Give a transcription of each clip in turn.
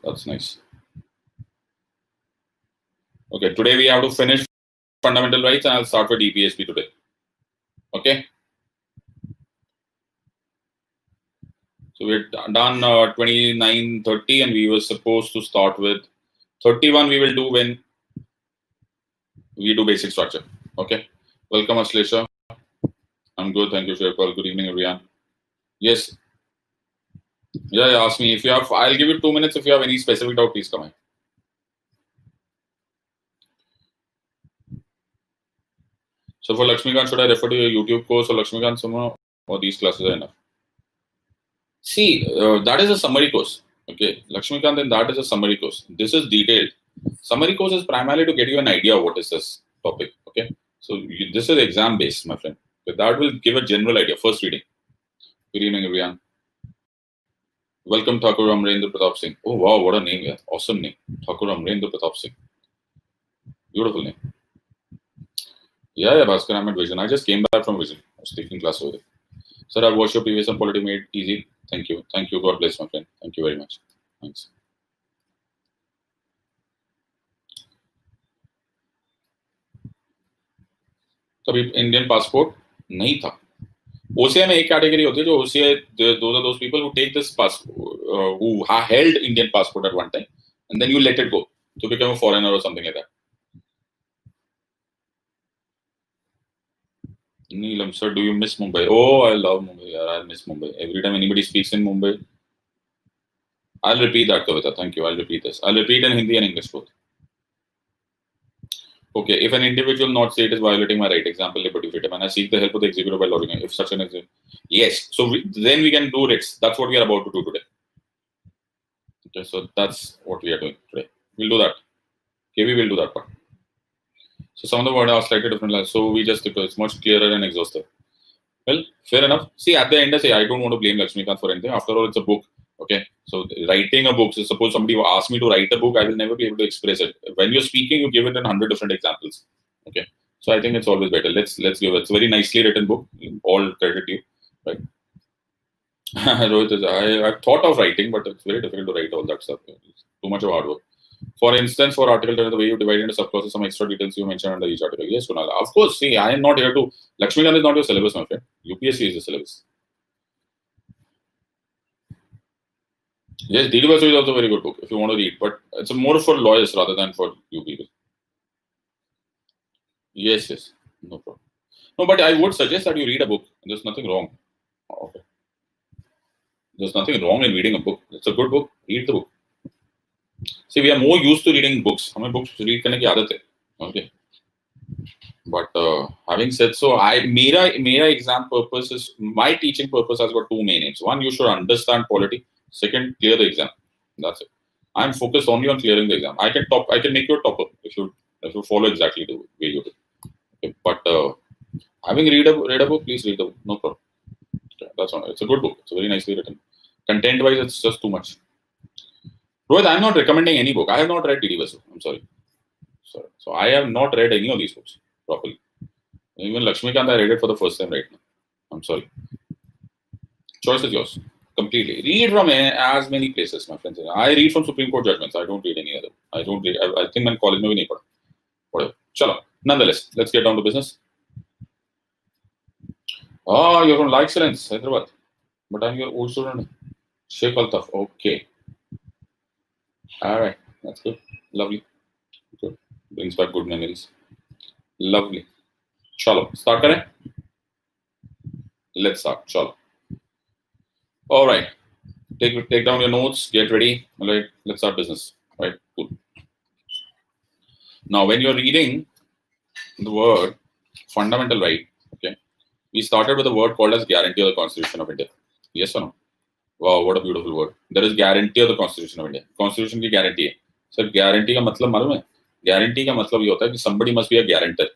That's nice. Okay, today we have to finish fundamental rights, and I'll start with EPSP today. Okay. So we're done 29, 30, and we were supposed to start with 31. We will do when we do basic structure. Okay. Welcome, Ashlesha. I'm good. Thank you, Sherpal. Good evening, everyone. Yes. Yeah, ask me if you have. I'll give you 2 minutes. If you have any specific doubt, please come in. So for Lakshmikant, should I refer to your YouTube course or Lakshmikant Sumo, or these classes are enough? See, that is a summary course. Okay, Lakshmikant, then that is a summary course. This is detailed. Summary course is primarily to get you an idea of what is this topic. Okay, so this is exam based, my friend. So that will give a general idea. First reading. Good evening, everyone. Welcome, Thakur Amrendra Pratap Singh. Oh wow, what a name! Yeah, awesome name, Thakur Amrendra Pratap Singh. Beautiful name. Yeah, Bhaskar, I'm at Vision. I just came back from Vision. I was taking class over there. Sir, I've watched your previous and polity made easy. Thank you. Thank you. God bless, my friend. Thank you very much. Thanks. कभी Indian passport नहीं था. OCI में एक category होती है जो OCI, those are those people who take this passport, who held Indian passport at one time, and then you let it go to become a foreigner or something like that. Neelam, sir, do you miss Mumbai? Oh, I love Mumbai. I miss Mumbai. Every time anybody speaks in Mumbai, I'll repeat that, Kavita. Thank you. I'll repeat this. I'll repeat in Hindi and English both. Okay, if an individual not state is violating my right, example, liberty freedom, and I seek the help of the executive by logging in, if such an example, yes. So then we can do writs. That's what we are about to do today. Okay, so that's what we are doing today. We'll do that. Okay, we will do that part. So some of the words are slightly different. So we just, it's much clearer and exhaustive. Well, fair enough. See, at the end, I say, I don't want to blame Lakshmikant for anything. After all, it's a book. Okay, so writing a book, so suppose somebody asked me to write a book, I will never be able to express it. When you're speaking, you give it in 100 different examples. Okay, so I think it's always better. Let's give it. It's a very nicely written book. All credit to you, right? I've thought of writing, but it's very difficult to write all that stuff. It's too much of hard work. For instance, for article 10, the way you divide into subclasses, some extra details you mentioned under each article. Yes, Kunal. Of course, see, I am not here to. Lakshmikant is not your syllabus, my friend. UPSC is the syllabus. Yes, Dilibas is also a very good book if you want to read, but it's more for lawyers rather than for you people. Yes, no problem. No, but I would suggest that you read a book. There's nothing wrong. Okay. There's nothing wrong in reading a book. It's a good book. Read the book. See, we are more used to reading books. हमें books read करने की आदत है. Okay. But having said so, मेरा exam purpose is, my teaching purpose has got two main aims. One, you should understand polity. Second, clear the exam. That's it. I'm focused only on clearing the exam. I can make you a topper if you follow exactly the way you do. Okay. But having read a book, please read the book. No problem. Okay. That's all. It's a good book. It's very nicely written. Content-wise, it's just too much. Rohit, I'm not recommending any book. I have not read DD Basu. I'm sorry. So I have not read any of these books properly. Even Lakshmikant, I read it for the first time right now. I'm sorry. Choice is yours. Completely. Read from as many places, my friends. I read from Supreme Court judgments. I don't read any other. I think my college में भी नहीं पढ़ा. Whatever. Chalo. Nonetheless, let's get down to business. Oh, you're from La Excellence, Hyderabad. But I'm your old student. Sheikh Altaf. Okay. All right. That's good. Lovely. Good. Brings back good memories. Lovely. Chalo. Start करें? Let's start. Chalo. All right. Take down your notes. Get ready. All right. Let's start business. All right. Cool. Now, when you're reading the word fundamental right, okay, we started with a word called as guarantee of the Constitution of India. Yes or no? Wow, what a beautiful word. There is guarantee of the Constitution of India. Constitution की guarantee है. Sir, guarantee का मतलब मालूम है? Guarantee का मतलब ये होता है कि somebody must be a guarantor.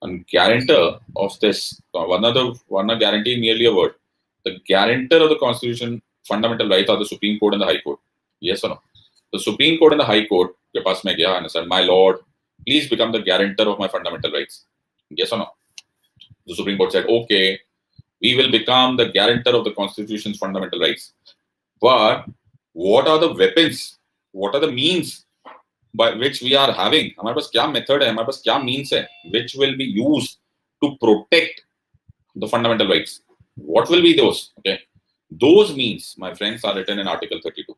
And guarantor of this, one guarantee merely a word. The guarantor of the Constitution, fundamental rights are the Supreme Court and the High Court. Yes or no? The Supreme Court and the High Court, के पास मैं गया and said, my lord, please become the guarantor of my fundamental rights. Yes or no? The Supreme Court said, okay, we will become the guarantor of the Constitution's fundamental rights. But what are the weapons what are the means by which we are having, हमारे पास क्या method है, हमारे पास क्या means है, which will be used to protect the fundamental rights. What will be those? Okay, those means, my friends, are written in Article 32.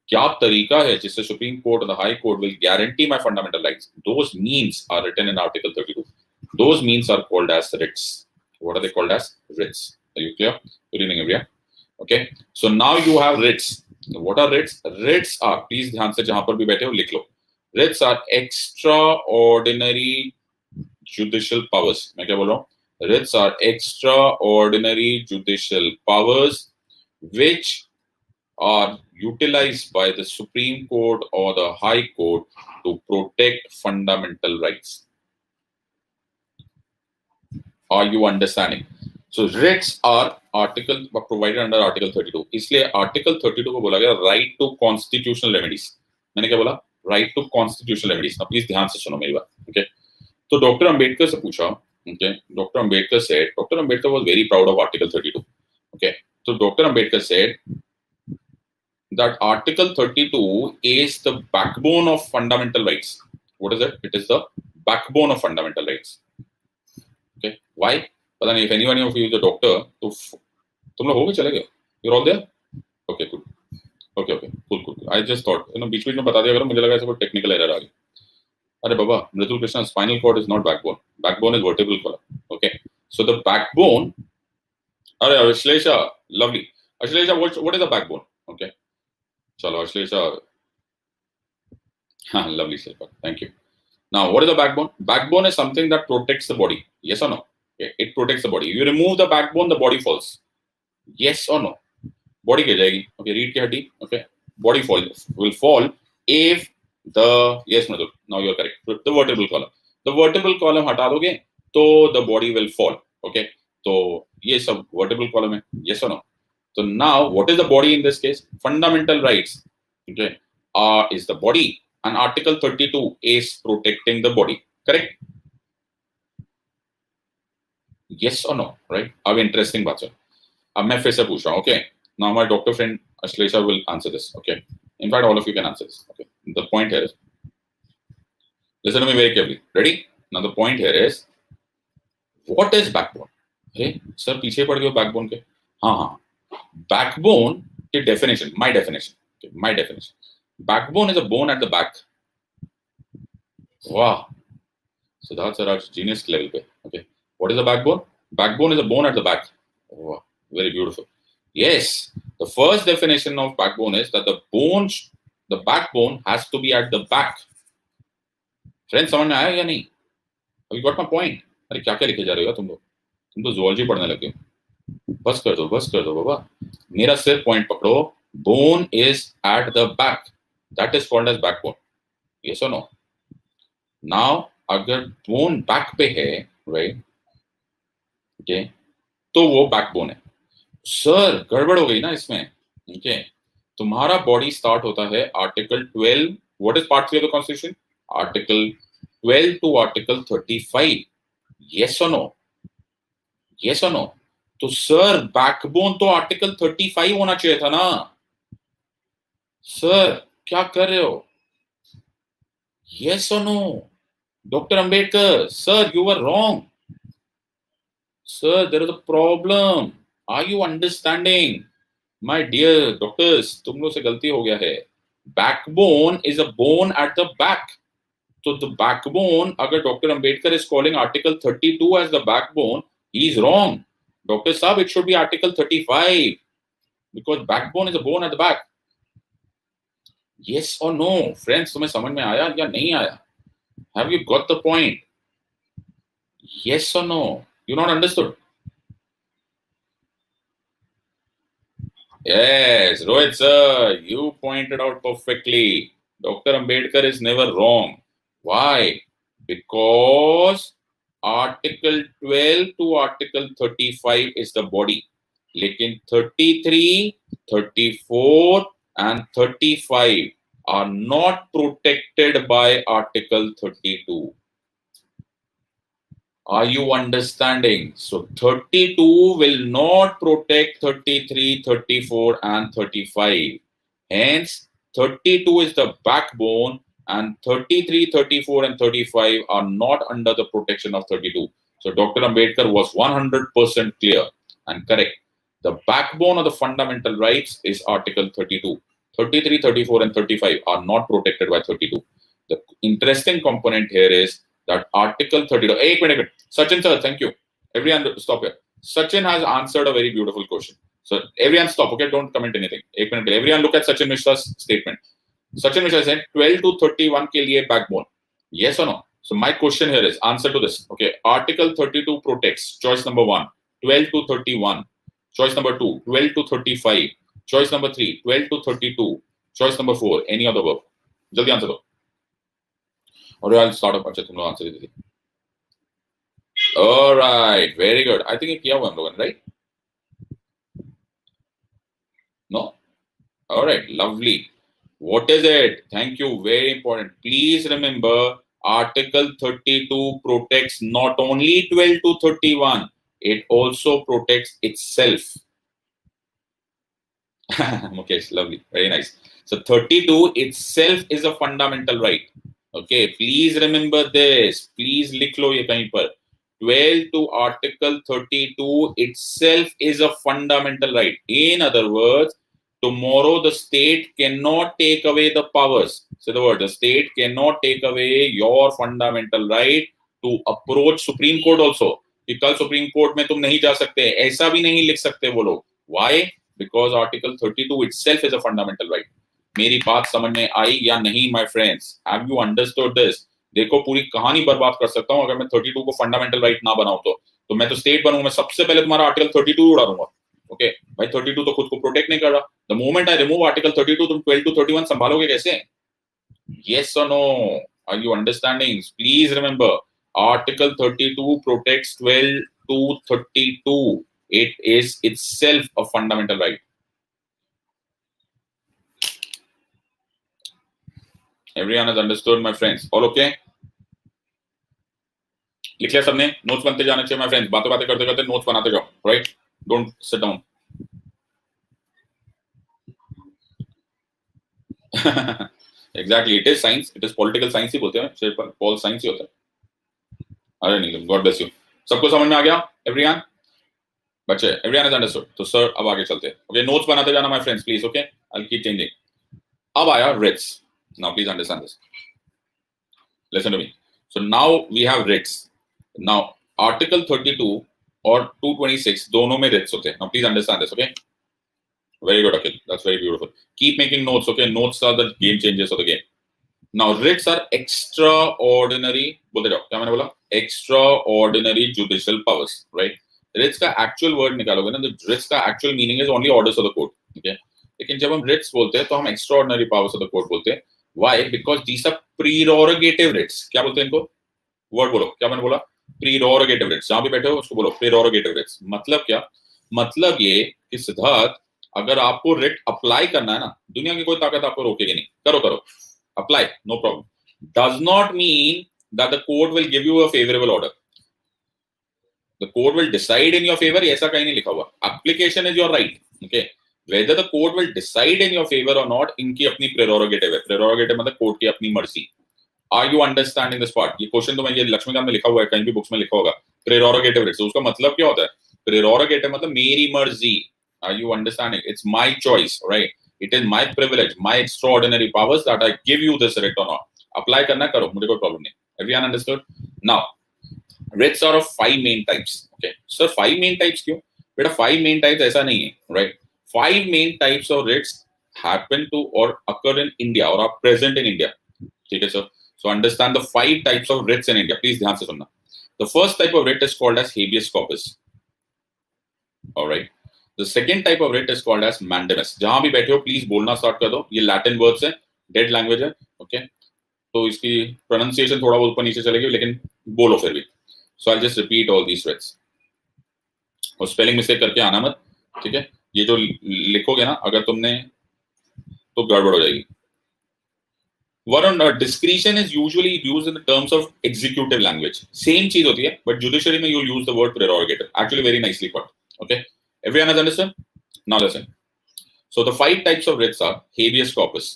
क्या तरीका है जिससे सुप्रीम कोर्ट और the high court will guarantee my fundamental rights? Those means are written in Article 32. Those means are called as writs. What are they called as? Writs. Are you clear? Good evening, everyone. Okay, so now you have writs. What are writs? Writs are, please ध्यान से जहां पर भी बैठे हो लिख लो. Writs are extraordinary judicial powers. मैं क्या बोल रहा हूँ? Writs are extraordinary judicial powers which are utilized by the Supreme Court or the High Court to protect fundamental rights. Are you understanding? So writs are article provided under Article 32. इसलिए Article 32 को बोला गया right to constitutional remedies. मैंने क्या बोला? Right to constitutional remedies. Now please ध्यान से सुनो मेरी बात. Okay. तो डॉक्टर अंबेडकर से पूछा. Okay. Dr. Ambedkar said. Dr. Ambedkar was very proud of Article 32. Okay. So Dr. Ambedkar said that Article 32 is the backbone of fundamental rights. What is it? It is the backbone of fundamental rights. Okay. Why? पता नहीं, if anyone of you is a doctor, तो तुम लोग हो गए चले गए? You're all there? Okay, good. Okay, cool. I just thought, बीच में बता दिया करो, मुझे लगा ऐसा कोई टेक्निकल एरर आ गई. अरे बाबा, मृदुल Krishna, spinal cord is not backbone. Backbone is vertebral column. Okay. So the backbone. अरे Ashlesha, lovely. Ashlesha, what is the backbone? Okay. Chalo, Ashlesha. Lovely, Silpa. Thank you. Now, what is the backbone? Backbone is something that protects the body. Yes or no? Okay. It protects the body. You remove the backbone, the body falls. Yes or no? Body क्या जाएगी? Okay, read के हड्डी. Okay. Body will fall if the, yes, Madhur, now you are correct. The vertebral column. The vertebral column हटा दोगे, तो the body will fall. Okay. तो ये सब vertebral column है. Yes or no? So now, what is the body in this case? Fundamental rights. Okay. Is the body. And Article 32 is protecting the body. Correct? Yes or no? Right? अब interesting बात है. अब मैं फिर से पूछ रहा हूँ. Okay. Now my doctor friend Ashlesha will answer this. Okay. In fact, all of you can answer this. Okay. The point here is, listen to me very carefully. Ready? Now the point here is, what is backbone? Hey, sir, पीछे पड़ गए backbone के. हाँ. Backbone के definition. My definition. Okay. My definition. Backbone is a bone at the back. Wow. Siddharth Saraj, genius level pe. Okay. What is a backbone? Backbone is a bone at the back. Wow. Very beautiful. Yes. The first definition of backbone is that the backbone has to be at the back. Friends, समझ में आया या नहीं? Have you got my point? अरे क्या क्या लिखे जा रहे हो तुम लोग? तुम तो zoology पढ़ने लगे. बस कर दो बाबा. मेरा सिर्फ point पकड़ो. Bone is at the back. That is called as backbone. Yes or no? Now, अगर bone back पे है, right? Okay, तो वो backbone है. Sir, गड़बड़ हो गई ना इसमें. Okay, तुम्हारा body start होता है Article 12. What is Part 3 of the Constitution? Article 12 to Article 35. Yes or no? Yes or no? तो sir, backbone तो Article 35 होना चाहिए था ना. Sir, क्या कर रहे हो? Yes or no? Dr. Ambedkar, sir, you were wrong. Sir, there is a problem. Are you understanding? My dear doctors, तुम लोग से गलती हो गया है. Backbone is a bone at the back. So the backbone, अगर Dr. Ambedkar is calling Article 32 as the backbone, he is wrong. Dr. Saab, it should be Article 35 because backbone is a bone at the back. Yes or no? Friends, तुम्हें समझ में आया या नहीं आया? Have you got the point? Yes or no? You not understood? Yes, Rohit sir, you pointed out perfectly. Dr. Ambedkar is never wrong. Why? Because Article 12 to Article 35 is the body. लेकिन 33, 34 and 35 are not protected by Article 32. Are you understanding? So 32 will not protect 33, 34 and 35. Hence, 32 is the backbone, and 33, 34, and 35 are not under the protection of 32. So Dr. Ambedkar was 100% clear and correct. The backbone of the fundamental rights is Article 32. 33, 34, and 35 are not protected by 32. The interesting component here is that Article 32. Hey, minute. Sachin sir, thank you. Everyone stop here. Sachin has answered a very beautiful question. So everyone stop, okay? Don't comment anything. एक minute. Everyone look at Sachin Mishra's statement. Sachin Mishra said 12 to 31 के लिए backbone. Yes or no? So my question here is answer to this. Okay, Article 32 protects choice number 1, 12 to 31. Choice number 2, 12 to 35. Choice number 3, 12 to 32. Choice number 4, any of the above. जल्दी answer दो. और I'll start up. अच्छा तुम लोग answer दीजिए. All right, very good. I think ये किया हुआ हम लोगों ने, right? No? All right, lovely. What is it? Thank you. Very important. Please remember, Article 32 protects not only 12 to 31, it also protects itself. Mukesh, lovely. Very nice. So 32 itself is a fundamental right. Okay, please remember this. Please लिख लो ये कहीं पर. 12 to Article 32 itself is a fundamental right. In other words, tomorrow the state cannot take away the powers. Say the word, the state cannot take away your fundamental right to approach Supreme Court also. कि कल Supreme Court में तुम नहीं जा सकते, ऐसा भी नहीं लिख सकते वो लोग. Why? Because Article 32 itself is a fundamental right. मेरी बात समझ में आई या नहीं, my friends? Have you understood this? देखो पूरी कहानी बर्बाद कर सकता हूँ अगर मैं 32 को फंडामेंटल राइट ना बनाऊं तो मैं तो स्टेट बनूंगा, मैं सबसे पहले तुम्हारा आर्टिकल 32 उड़ा दूंगा. ओके भाई 32 तो खुद को प्रोटेक्ट नहीं कर रहा. The moment I remove article 32 तुम 12 to 31 संभालोगे कैसे? Yes or no? Are you understanding? Please remember, Article 32 protects 12 to 32. It is itself a fundamental right. Everyone has understood, my friends? All okay? लिख लिया सबने? Notes बनते जाने चाहिए, my friends. बातें बातें करते करते नोट्स बनाते जाओ, right? Don't sit down. Exactly, it is science. It is political science ही बोलते हैं. सिर्फ पॉल साइंस ही होता है. अरे नहीं, God bless you. सबको समझ में आ गया? Everyone? बच्चे, everyone has understood. तो सर अब आगे चलते हैं. Okay, नोट्स बनाते जाना, my friends, please. Okay, I'll keep changing. अब आया writs. Now please understand this. Listen to me. So now we have writs. Now Article 32 or 226 दोनों में writs होते हैं. Now please understand this. Okay. Very good, Akhil. That's very beautiful. Keep making notes. Okay, notes are the game changers of the game. Now writs are extraordinary. बोलते जाओ. क्या मैंने बोला? Extraordinary judicial powers, right? Writs का actual word निकालोगे ना, तो writs का actual meaning is only orders of the court. Okay. लेकिन जब हम writs बोलते हैं तो हम extraordinary powers of the court बोलते हैं. Why? Because these are prerogative writs. क्या बोलते हैं इनको? Word बोलो. क्या मैंने बोला? Prerogative writs. जहाँ भी बैठे हो उसको बोलो prerogative writs. मतलब क्या? मतलब ये कि सिद्धार्थ, अगर आपको रिट अप्लाई करना है ना, दुनिया की कोई ताकत आपको रोकेगी नहीं. करो करो, apply, no problem. Does not mean that the court will give you a favourable order. The court will decide in your favour, ऐसा कहीं नहीं लिखा हुआ. Application is your right. Okay, whether the court will decide in your favour or not, इनकी अपनी prerogative है. Prerogative मतलब court की अपनी मर्जी. Are you understanding this part? ये क्वेश्चन तो मैं ये लक्ष्मीकांत में लिखा हुआ है, कहीं भी बुक्स में लिखा होगा. प्रेरोगेटिव राइट्स, उसका मतलब क्या होता है? प्रेरोगेटिव मतलब मेरी मर्जी. Are you understanding? It's my choice, right? It is my privilege, my extraordinary powers that I give you this writ or not. Apply करना करो, मुझे कोई problem नहीं. Everyone understood? Now, writs are of 5 main types. Okay, so 5 main types क्यों? बेटा 5 main types ऐसा नहीं है, right? 5 main types of writs happen to or occur in India or are present in India. ठीक है sir? So understand the 5 types of writs in India. Please ध्यान से सुनना. The first type of writ is called as habeas corpus. All right. The second type of writ is called as mandamus. जहां भी बैठे हो please बोलना start कर दो. ये लैटिन वर्ड्स है, डेड लैंग्वेज है. ओके, तो इसकी प्रोनाउंसिएशन थोड़ा बहुत ऊपर नीचे चलेगी, लेकिन बोलो फिर भी. So I just repeat all these writs. और स्पेलिंग मिस्टेक करके आना मत, ठीक है? ये जो लिखोगे ना अगर तुमने, तो गड़बड़ हो जाएगी. Varun, discretion is usually used in the terms of executive language. Same चीज होती है, but judiciary में you'll use the word prerogative. Actually, very nicely put. Okay. Everyone has understood? Now listen. So the 5 types of writs are habeas corpus.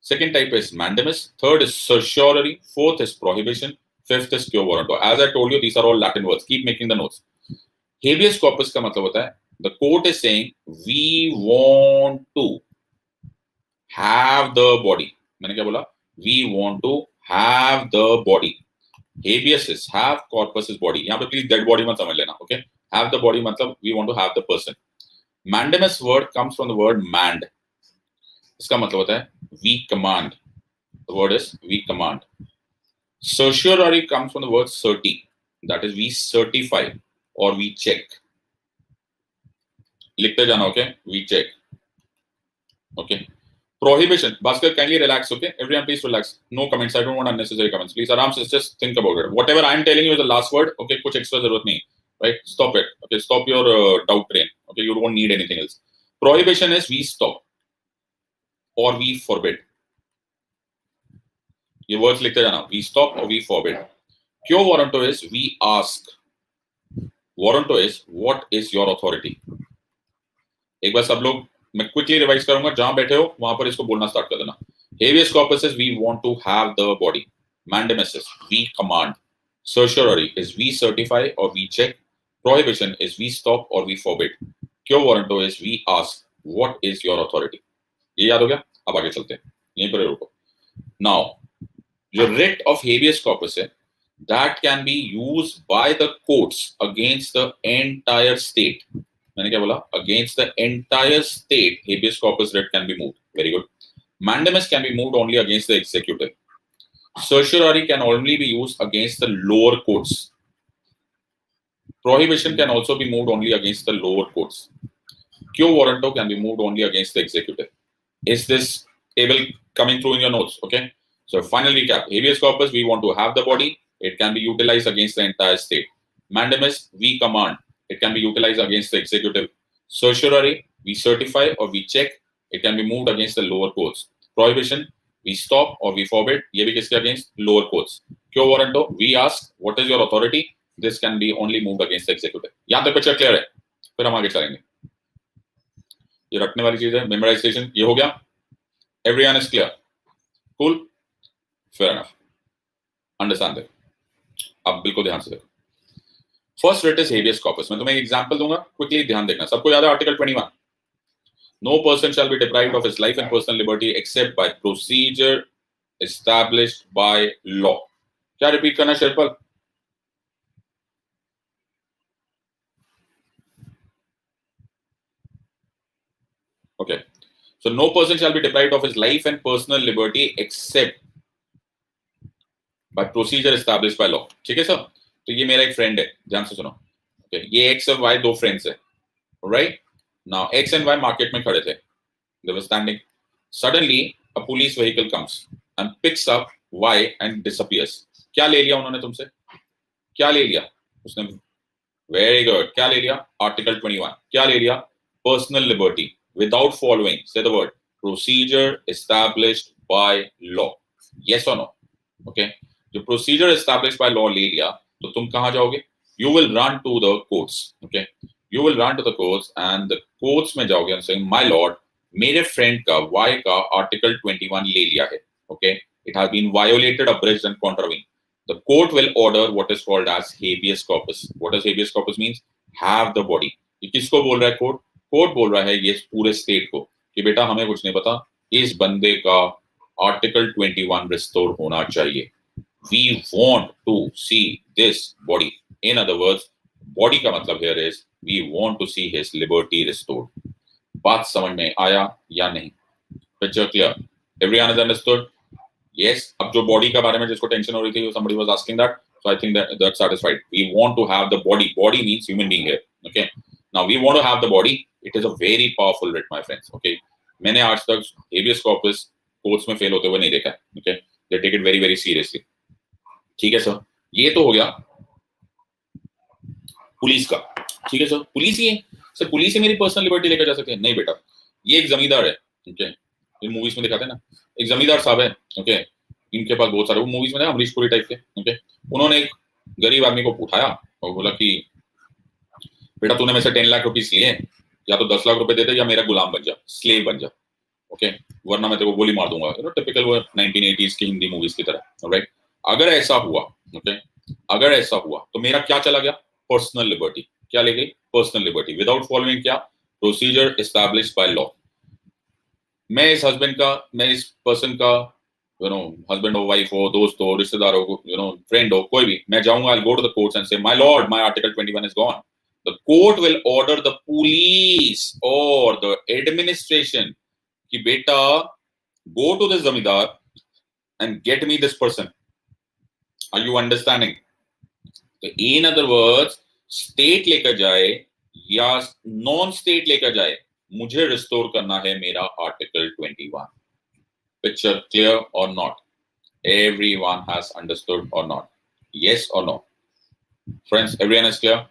Second type is mandamus. Third is certiorari. Fourth is prohibition. Fifth is quo warranto. As I told you, these are all Latin words. Keep making the notes. Habeas corpus का मतलब होता है the court is saying we want to have the body. मैंने क्या बोला? We want to have the body. Habeas is have, corpus is body. यहाँ पे please dead body मत समझ लेना, okay? Have the body मतलब we want to have the person. Mandamus word comes from the word mand. इसका मतलब होता है we command. The word is we command. Certiorari comes from the word certi. That is we certify or we check. लिखते जाना, okay? We check. Okay. Prohibition. Bhaskar, kindly relax, okay? Everyone, please relax. No comments. I don't want unnecessary comments. Please, आराम से just think about it. Whatever I am telling you is the last word. Okay, कुछ extra जरूरत नहीं, right? Stop it. Okay, stop your doubt train. Okay, you don't need anything else. Prohibition is we stop or we forbid. ये words लिखते जाना. We stop or we forbid. Quo warranto is we ask. Warranto is what is your authority. एक बार सब लोग मैं quickly revise करूंगा, जहां बैठे हो वहां पर इसको बोलना स्टार्ट कर देना. Habeas corpus is we want to have the body. Mandamus is we command. Certiorari is we certify or we check. Prohibition is we stop or we forbid. Quo warranto is we ask what is your authority. ये याद हो गया? अब आगे चलते हैं, यहीं पर रुको. Now जो writ of habeas corpus है, that can be used by the courts against the entire state. मैंने क्या बोला? Against the entire state, habeas corpus writ can be moved. Very good. Mandamus can be moved only against the executive. Certiorari can only be used against the lower courts. Prohibition can also be moved only against the lower courts. Quo warranto can be moved only against the executive. Is this table coming through in your notes? Okay. So final recap. Habeas corpus, we want to have the body. It can be utilized against the entire state. Mandamus, we command. It can be utilized against the executive. Certiorari, we certify or we check. It can be moved against the lower courts. Prohibition, we stop or we forbid. ये भी किसके against? Lower courts. Quo warranto, we ask, what is your authority? This can be only moved against the executive. यहाँ तक picture clear है? फिर हम आगे चलेंगे. ये रखने वाली चीज है, मेमोराइजेशन ये हो गया. Everyone is clear? Cool? Fair enough. Understand it? अब बिल्कुल ध्यान से देखो. First writ is habeas corpus. मैं तुम्हें एक एग्जांपल दूंगा, क्विकली ध्यान देखना. सबको याद है article 21? No person shall be deprived of his life and personal liberty except by procedure established by law. क्या रिपीट करना शेरपाल? Okay. So no person shall be deprived of his life and personal liberty except by procedure established by law. ठीक है sir? तो ये मेरा एक friend है, ध्यान से सुनो. Okay. ये X और Y दो फ्रेंड्स है. Right? Now X and Y market में खड़े थे. They were standing. Suddenly a police vehicle comes and picks up Y and disappears. क्या ले लिया उन्होंने तुमसे? क्या ले लिया उसने? Very good. क्या ले लिया? Article 21. क्या ले लिया? Personal liberty without following, say the word, procedure established by law. Yes or no? Okay. जो procedure established by law ले लिया, तो तुम कहाँ जाओगे? You will run to the courts. Okay. You will run to the courts and the courts में जाओगे and saying, my lord, मेरे friend का Y का Article 21 ले लिया है. Okay. It has been violated, abridged and contravened. The court will order what is called as habeas corpus. What does habeas corpus means? Have the body. ये किसको बोल रहा है कोर्ट? कोर्ट बोल रहा है ये पूरे स्टेट को कि बेटा हमें कुछ नहीं पता, इस बंदे का आर्टिकल 21 रिस्टोर होना चाहिए. We want to see this body. In other words, body का मतलब here is we want to see his liberty restored. बात समझ में आया या नहीं? Picture clear? Everyone has understood? Yes. अब जो बॉडी के बारे में जिसको टेंशन हो रही थी, somebody was asking that, so I think that's satisfied. We want to have the body. Body means human being here. Okay. Now we want to have the body. It is a very powerful writ, my friends. Okay. मैंने आज तक habeas corpus courts में fail होते हुए नहीं देखा. Okay. They take it very very seriously. ठीक है सर. ये तो हो गया पुलिस का. ठीक है सर. पुलिस ही है सर. पुलिस ही मेरी पर्सनल लिबर्टी लेकर जा सकते हैं? नहीं बेटा. ये एक जमींदार है. Okay. ये मूवीज में दिखाते हैं ना, एक जमींदार साहब है. ओके. इनके पास बहुत सारे, वो मूवीज में ना अमरीश पुरी टाइप के. ओके. उन्होंने एक गरीब आदमी को उठाया और बोला कि बेटा तूने मेरे से 10 लाख रुपीस लिए, या तो 10 लाख रुपए दे दे या मेरा गुलाम बन जा, स्लेव बन जा. ओके, वरना मैं तेरे को गोली मार दूंगा, टिपिकल वो 1980s की हिंदी मूवीज की तरह, ऑलराइट। अगर ऐसा हुआ, ओके, अगर ऐसा हुआ तो मेरा क्या चला गया? Personal liberty. क्या ले गई? पर्सनल लिबर्टी, विदाउट फॉलोइंग क्या? Procedure established by law. मैं इस पर्सन का हस्बैंड हो, वाइफ हो, दोस्त हो, रिश्तेदार हो, फ्रेंड हो, कोई भी, मैं जाऊंगा, I go to the courts and say, my lord, my article 21 is gone. The court will order the police और द एडमिनिस्ट्रेशन कि बेटा go to this zamindar and get me this person. Are you understanding? तो in other words, state लेकर जाए या non state लेकर जाए, मुझे रिस्टोर करना है मेरा आर्टिकल 21। पिक्चर क्लियर और not? Everyone has understood or not? Yes or no? Friends, everyone is clear?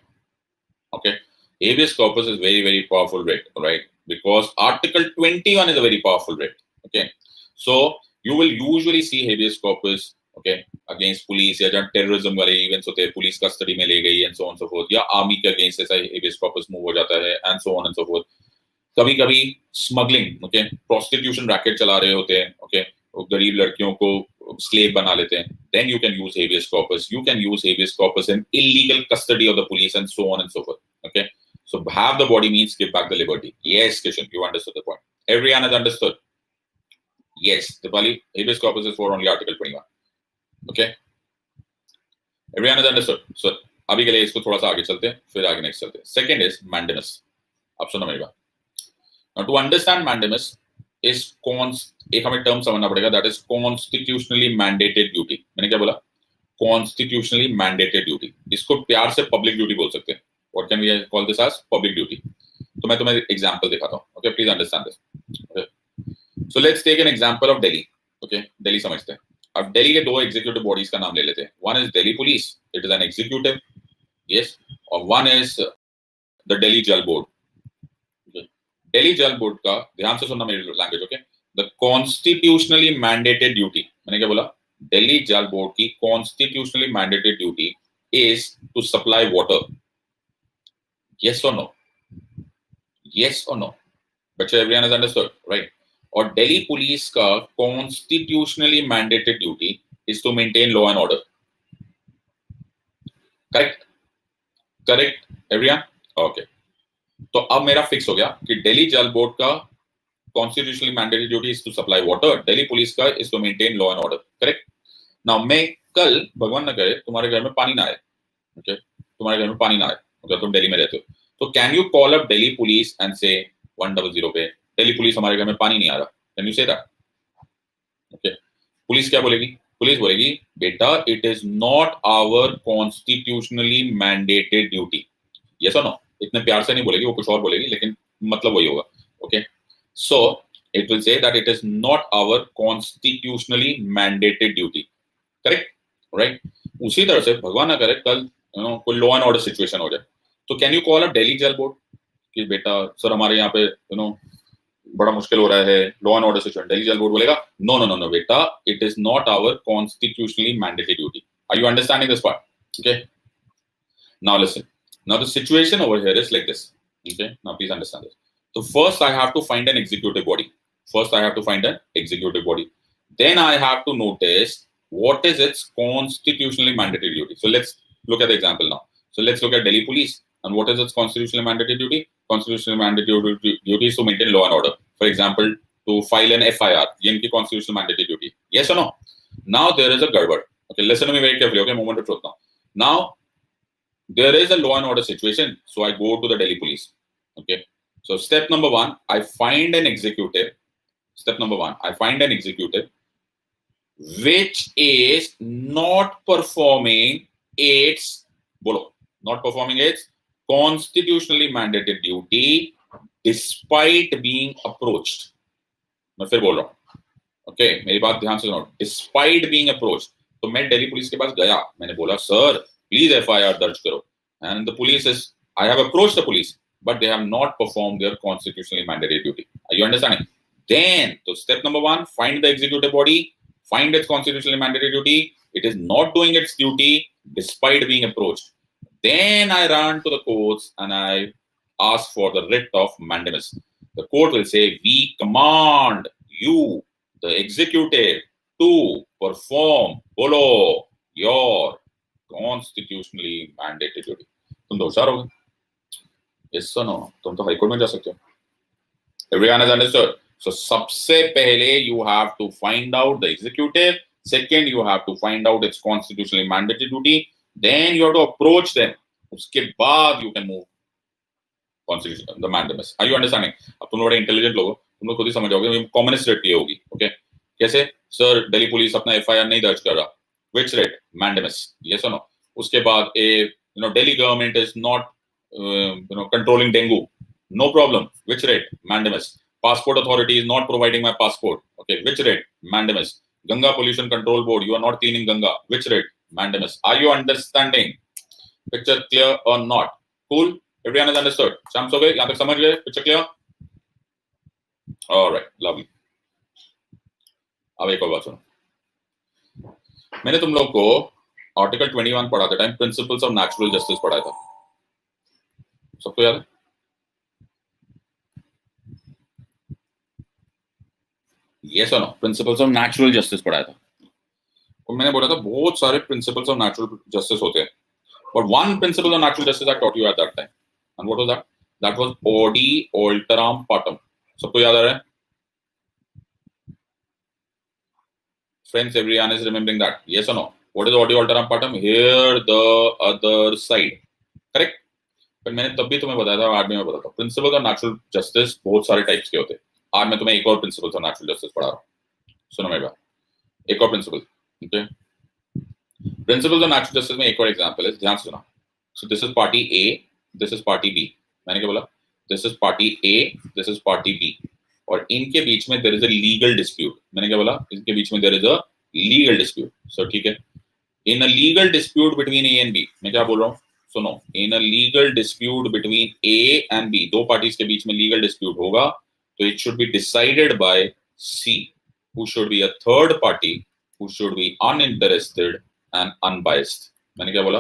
Okay. Habeas corpus is very, very powerful writ, right? Because Article 21 is a very powerful writ. Okay. So you will usually see habeas corpus, okay, against police या जब terrorism वाले events होते हैं, police custody में ले गई and so on and so forth, या army के against ऐसा habeas corpus move हो जाता है and so on and so forth. कभी-कभी smuggling, okay, prostitution racket चला रहे होते हैं, okay, गरीब लड़कियों को slave बना लेते हैं, then you can use habeas corpus. You can use habeas corpus in illegal custody of the police and so on and so forth. Okay, so have the body means give back the liberty. Yes, Kishan, you understood the point. Everyone has understood. Yes, Dipali, habeas corpus is for only Article 21. Okay, everyone has understood. So अभी के लिए इसको थोड़ा सा आगे चलते हैं, फिर आगे नेक्स्ट चलते हैं. Second is mandamus. अब सुनो मेरी बात. Now to understand mandamus is एक हमें टर्म समझना पड़ेगा, that is constitutionally mandated duty. मैंने क्या बोला? Constitutionally mandated duty. इसको प्यार से public duty बोल सकते हैं. What can we call this as? Public duty. तो मैं तुम्हें एग्जांपल दिखाता हूँ. Okay, please understand this. Okay. So let's take an example of Delhi. Okay, Delhi समझते हैं. अब दिल्ली के दो एग्जीक्यूटिव बॉडीज का नाम ले लेते हैं. One is Delhi Police. It is an executive. Yes. और one is the Delhi Jal Board. Delhi Jal Board का ध्यान से सुनना मेरी language, okay. The constitutionally mandated duty. मैंने क्या बोला? Delhi Jal Board की constitutionally mandated duty is to supply water. Yes or no? Yes or no? बच्चे, everyone has understood, right? और दिल्ली पुलिस का constitutionally mandated duty is to maintain law and order. Correct? Correct, everyone? Okay. तो अब मेरा fix हो गया कि दिल्ली जल बोर्ड का constitutionally mandated duty is to supply water, Delhi police का is to maintain law and order. Correct? Now मैं कल भगवान न करे तुम्हारे घर में पानी ना आए, okay? तुम्हारे घर में पानी ना आए, अगर तुम दिल्ली में रहते हो, तो can you call up Delhi police and say 100 पे दिल्ली पुलिस हमारे घर में पानी नहीं आ रहा? Can you say that? Okay. Police क्या बोलेगी? पुलिस बोलेगी बेटा it is not our constitutionally mandated duty. Yes or no? इतने प्यार से नहीं बोलेगी, वो कुछ और बोलेगी, लेकिन मतलब वही होगा. Okay. So it will say that it is not our constitutionally mandated duty. Correct? Right? उसी तरह से भगवान ना करे कल कोई लॉ एंड ऑर्डर सिचुएशन हो जाए, तो can you call up Delhi jail board कि बेटा सर हमारे यहाँ पे बड़ा मुश्किल हो रहा है, law and order situation? Delhi jail board बोलेगा नो नो नो नो बेटा, it is not our constitutionally mandated duty. Are you understanding this part? Okay, now listen. Now the situation over here is like this. Okay, now please understand this. So first I have to find an executive body. Then I have to notice what is its constitutionally mandated duty. So let's look at the example now. So let's look at Delhi Police. And what is its constitutionally mandated duty? Constitutionally mandated duty is to maintain law and order. For example, to file an FIR. Yenki constitutional mandated duty. Yes or no? Now there is a garbad. Okay, listen to me very carefully. Okay, moment of truth now. Now there is a law and order situation. So I go to the Delhi Police. Okay. So step number one, I find an executive. Which is not performing its constitutionally mandated duty despite being approached. मैं फिर बोल रहा हूँ, okay, मेरी बात ध्यान से सुनो. Despite being approached, तो मैं दिल्ली पुलिस के पास गया, मैंने बोला सर प्लीज FIR दर्ज करो. And the police is, I have approached the police, but they have not performed their constitutionally mandated duty. Are you understanding? Then, so step number one, find the executive body, find its constitutionally mandated duty. It is not doing its duty despite being approached. Then I run to the courts and I ask for the writ of mandamus. The court will say, we command you, the executive, to perform below your constitutionally mandated duty. तुम तो होशियार हो गए. Yes or no? तुम तो high court में जा सकते हो. Everyone has understood. So सबसे पहले you have to find out the executive. Second, you have to find out its constitutionally mandated duty. Then you have to approach them. उसके बाद you can move constitution, the mandamus. Are you understanding? अब तुम लोग बड़े intelligent लोग हो, तुम लोग खुद ही समझ जाओगे. कॉमनेस्ट रेट ये होगी. ओके, कैसे? सर दिल्ली पुलिस अपना एफआईआर नहीं दर्ज कर रहा. Which rate? Mandamus. Yes or no? उसके बाद Delhi government is not controlling dengue. No problem. Which rate? Mandamus. Passport authority is not providing my passport. Okay, which rate? Mandamus. Ganga Pollution Control Board, you are not cleaning Ganga. Which rate? Mandamus. Are you understanding? Picture clear or not? Cool? Everyone has understood? Sham so yahan tak samajh gaye? Picture clear? All right, lovely. अब एक और बात सुनो. मैंने तुम लोग को article 21 पढ़ा था, time principles of natural justice पढ़ाया था. सबको याद है? Yes or no? Principles of natural justice पढ़ाया था. और मैंने बोला था बहुत सारे प्रिंसिपल्स ऑफ नेचुरल जस्टिस होते हैं, but one principle of natural justice I taught you at that time. And what was that? That was Odi Alteram Patam. सबको याद आ रहा है? Friends, everyone is remembering that. Yes or no? What is Odi Alteram Patam? Here the other side. Correct? पर मैंने तब भी तुम्हें बताया था, आज भी मैं बताता हूँ. प्रिंसिपल्स ऑफ नेचुरल जस्टिस बहुत सारे टाइप्स के होते हैं. आज मैं तुम्हें एक और प्रिंसिपल्स ऑफ नेचुरल जस्टिस पढ़ा रहा हूँ. सुनो मेरी बात. एक और principle. Okay, principles of natural justice में एक और एग्जांपल है, ध्यान से सुना. So this is party A, this is party B. मैंने क्या बोला? This is party A, this is party B, और इनके बीच में there is a legal dispute. मैंने क्या बोला? इनके बीच में there is a legal dispute. So ठीक है, in a legal dispute between A and B. मैं क्या बोल रहा हूँ? सुनो, in a legal dispute between A and B, दो पार्टीज के बीच में लीगल डिस्प्यूट होगा, तो it should be decided by C, who should be a third party, who should be uninterested and unbiased. मैंने क्या बोला?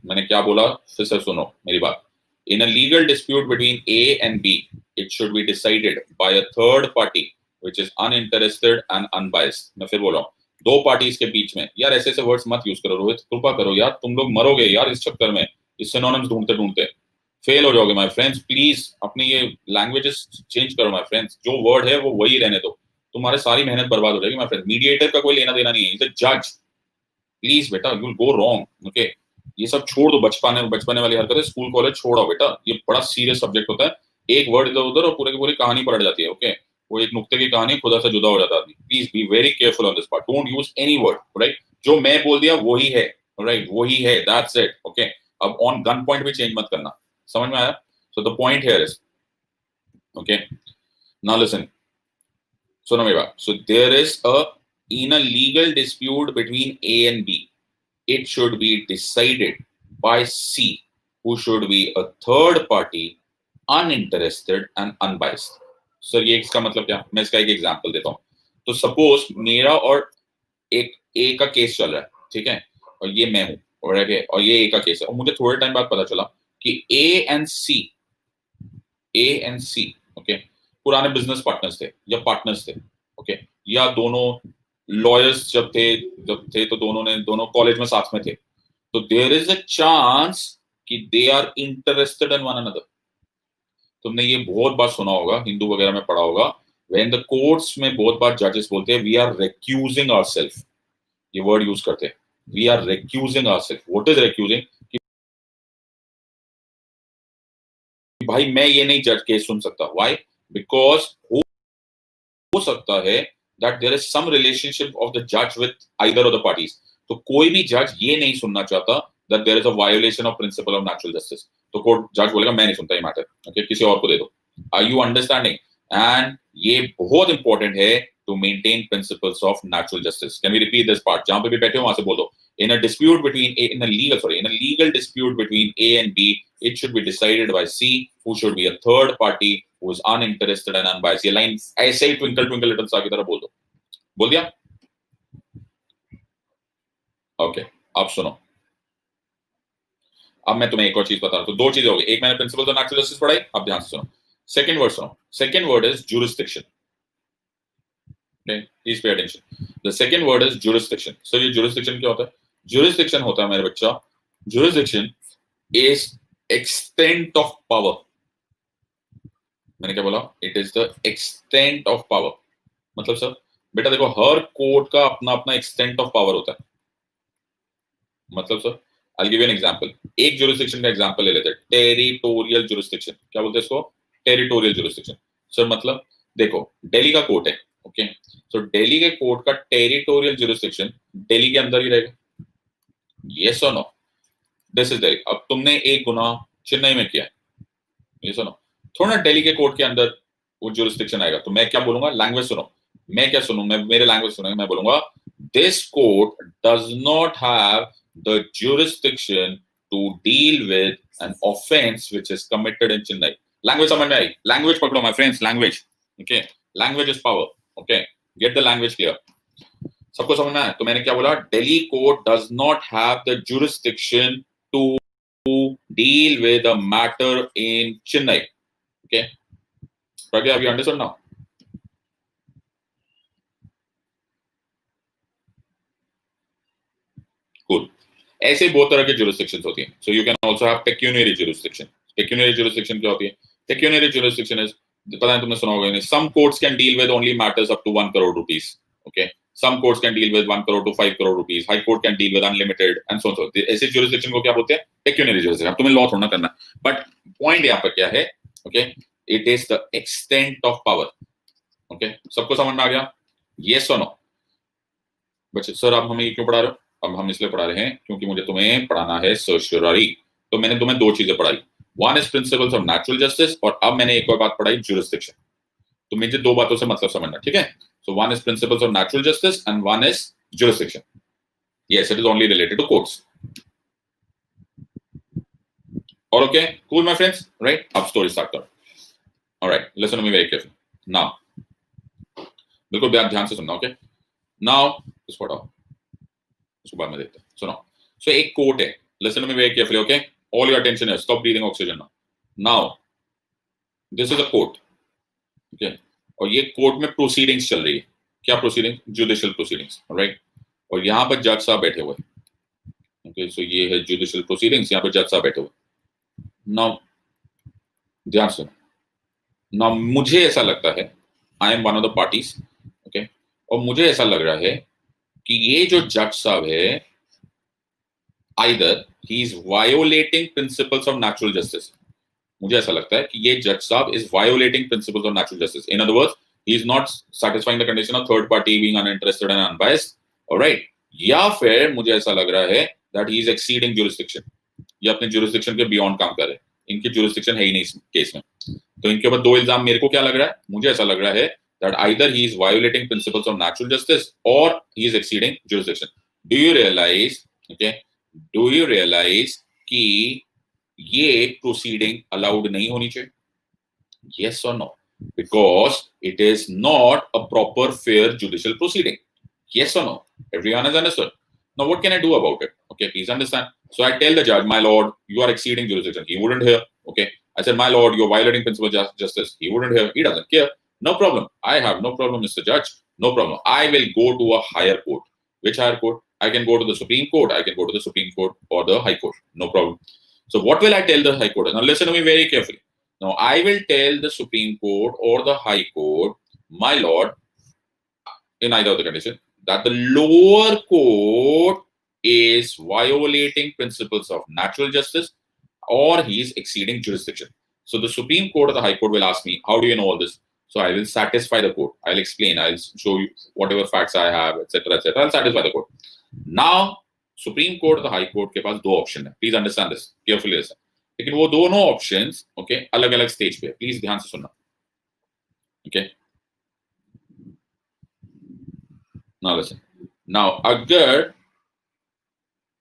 मैंने क्या बोला? फिर से सुनो मेरी बात. In a legal dispute between A and B, it should be decided by a third party which is uninterested and unbiased. मैं फिर बोल रहा हूँ, दो पार्टीज के बीच में. यार ऐसे ऐसे वर्ड्स मत यूज करो रोहित, कृपा करो यार, तुम लोग मरोगे यार इस चक्कर में. इस सिनोनिम्स ढूंढते ढूंढते फेल हो जाओगे माय फ्रेंड्स. प्लीज अपनी ये लैंग्वेजेस चेंज करो माय फ्रेंड्स. जो वर्ड है वो वही रहने दो, तुम्हारे सारी मेहनत बर्बाद हो जाएगी माय फ्रेंड. मीडिएटर का कोई लेना देना नहीं है, इज अ जज. प्लीज बेटा, you will go wrong. Okay, ये सब छोड़ दो, बचपने वाली हरकतें स्कूल कॉलेज छोड़ो बेटा. ये बड़ा सीरियस सब्जेक्ट होता है. एक वर्ड इधर उधर और पूरे की पूरी कहानी पलट जाती है. ओके, वो एक नुक्ते की कहानी खुदा से जुदा हो जाता है. Please be very careful on this part. Don't use any word. Right, जो मैं बोल दिया वही है. राइट, वही है, दैट्स इट. ओके, अब ऑन गन पॉइंट भी चेंज मत करना. समझ में आया? So the point here is, okay, now listen, सुनो मेरी बात. So there is a in a legal dispute between A and B, it should be decided by C, who should be a third party, uninterested and unbiased. Sir ये इसका मतलब क्या? मैं इसका एक एग्जांपल देता हूँ. तो सपोज मेरा और एक ए का केस चल रहा है, ठीक है, और ये मैं हूँ, और ये ए का केस है, और मुझे थोड़े टाइम बाद पता चला कि ए एंड सी ओके पुराने बिजनेस पार्टनर्स थे या पार्टनर्स थे. ओके, या दोनों लॉयर्स जब थे तो दोनों कॉलेज में साथ में थे. तो देयर इज अ चांस कि they are interested in one another. तुमने ये बहुत बार सुना होगा, हिंदू वगैरह में पढ़ा होगा, व्हेन द कोर्ट्स में बहुत बार जजेस बोलते हैं वी आर रिक्यूजिंग आवरसेल्फ. ये वर्ड यूज करते हैं, we are recusing ourself. What is recusing? कि भाई मैं ये नहीं जज केस सुन सकता. व्हाई? बिकॉज हो सकता है that there is some relationship of the judge with either of the parties. तो कोई भी जज ये नहीं सुनना चाहता that there is a violation of principle of natural justice. तो कोर्ट जज बोलेगा मैं नहीं सुनता ये मैटर, ओके, किसी और को दे दो. Are you understanding? And ये बहुत इंपॉर्टेंट है to maintain principles of natural justice. Can we repeat this part? जहां पे भी बैठे हो वहां से बोल दो. In a legal dispute between A and B, it should be decided by C, who should be a third party who is uninterested and unbiased. ये लाइन ऐसे ही ट्विंकल ट्विंकल लिटिल स्टार की तरह बोल दो. बोल दिया? ओके, अब सुनो. अब मैं तुम्हें एक और चीज बता रहा हूं. तो दो चीजें हो गई. एक मैंने प्रिंसिपल्स ऑफ नेचुरल जस्टिस पढ़ाई, अब ध्यान से सुनो. Second word सुनो. Second word is jurisdiction. Okay, please pay attention. The second word is jurisdiction. So ये jurisdiction क्या होता है? Jurisdiction होता है मेरे बच्चा. Jurisdiction is extent of power. मैंने क्या बोला? It is the extent of power. मतलब सर बेटा देखो हर कोर्ट का अपना अपना एक्सटेंट ऑफ पावर होता है. मतलब sir I'll give you an example. एक jurisdiction का एग्जांपल ले लेते हैं. Territorial jurisdiction. क्या बोलते हैं इसको? Territorial jurisdiction. सर मतलब देखो दिल्ली का कोर्ट है. ओके सो दिल्ली के कोर्ट का टेरिटोरियल jurisdiction दिल्ली के अंदर ही रहेगा. यस और नो? This is Delhi. अब तुमने एक गुनाह चेन्नई में किया है. यस और नो? थोड़ा दिल्ली के कोर्ट के अंदर वो jurisdiction आएगा. तो मैं क्या बोलूंगा? लैंग्वेज सुनो. मैं क्या सुनूं? मैं मेरे लैंग्वेज सुनेंगे. मैं बोलूंगा this court does not have the jurisdiction to deal with an offense which is committed in Chennai. Language समझ में आई? Language पकड़ो my friends. Language. Okay. Language is power. Okay. Get the language clear. सबको समझ में आया? तो मैंने क्या बोला? Delhi court does not have the jurisdiction to deal with a matter in Chennai. Okay. Pragya, have you understood now? Cool. ऐसे बहुत तरह के jurisdictions होती हैं. So you can also have pecuniary jurisdiction. Pecuniary jurisdiction क्या होती है? Pecuniary jurisdiction is पता है तुमने सुना होगा नहीं. Some courts can deal with only matters up to 1 crore rupees. Okay. Some courts can deal with 1 crore to 5 crore rupees. High court can deal with unlimited and so on. So ऐसे jurisdiction को क्या बोलते हैं? Pecuniary jurisdiction. अब तुम्हें law थोड़ा करना. But point यहाँ पर क्या है? Okay. It is the extent of power. Okay. सबको समझ में आ गया? Yes or no? बच्चे सर आप हमें ये क्यों पढ़ा रहे हो? अब हम इसलिए पढ़ा रहे हैं क्योंकि मुझे तुम्हें पढ़ाना है सर्शियरी. तो मैंने तुम्हें दो चीजें पढ़ाई. One is principles of natural justice और अब मैंने एक और बात पढ़ाई जुरिस्डिक्शन. तो मुझे दो बातों से मतलब समझना. ठीक है. So one is principles of natural justice and one is jurisdiction. Yes it is only related to courts. और okay cool my friends right. अब स्टोरी स्टार्ट करो. Alright listen to me very carefully. Now बिल्कुल ध्यान से सुनना. Okay now इस पढ़ो उसको बाद में देखते हैं. सुनो. सो एक कोर्ट है. Listen to me very carefully. Okay all your attention है. Stop breathing oxygen now. Now this is a court. Okay और ये कोर्ट में प्रोसीडिंग्स चल रही है. क्या प्रोसीडिंग? Judicial proceedings. राइट. और यहाँ पर जज साहब बैठे हुए. ओके सो ये है जुडिशियल प्रोसीडिंग्स. यहाँ पर जज साहब बैठे हुए. नाउ ध्यान से. नाउ मुझे ऐसा लगता है आई am one of the parties. Okay और मुझे ऐसा लग रहा है कि ये जो जज साहब है either he is violating principles of natural justice. मुझे ऐसा लगता है कि ये जज साहब is violating principles of natural justice. In other words, he is not satisfying the condition of third party being uninterested and unbiased. Alright. या फिर मुझे ऐसा लग रहा है that he is exceeding jurisdiction. ये अपने jurisdiction के beyond काम कर रहे हैं. इनकी jurisdiction है ही नहीं इस केस में. तो इनके ऊपर दो इल्जाम मेरे को क्या लग रहा है? मुझे ऐसा लग रहा है that either he is violating principles of natural justice or he is exceeding jurisdiction. Do you realize, okay, do you realize कि ये proceeding allowed नहीं होनी चाहिए? Yes or no? Because it is not a proper fair judicial proceeding. Yes or no? Everyone has understood. Now what can I do about it? Okay, please understand. So I tell the judge, my lord, you are exceeding jurisdiction. He wouldn't hear. Okay. I said, my lord, you're violating principle of justice. He wouldn't hear. He doesn't care. No problem. I have no problem, Mr. Judge. No problem. I will go to a higher court. Which higher court? I can go to the Supreme Court. I can go to the Supreme Court or the High Court. No problem. So what will I tell the High Court? Now listen to me very carefully. Now I will tell the Supreme Court or the High Court, my lord, in either of the condition, that the lower court is violating principles of natural justice or he is exceeding jurisdiction. So the Supreme Court or the High Court will ask me, how do you know all this? So I will satisfy the court. I'll explain. I'll show you whatever facts I have, etc., etc. I'll satisfy the court. Now, Supreme Court or the High Court के पास दो option है. Please understand this carefully. Listen. लेकिन वो दोनों options okay अलग-अलग stage पे. Please ध्यान से सुनना. Okay now listen. नाउ अगर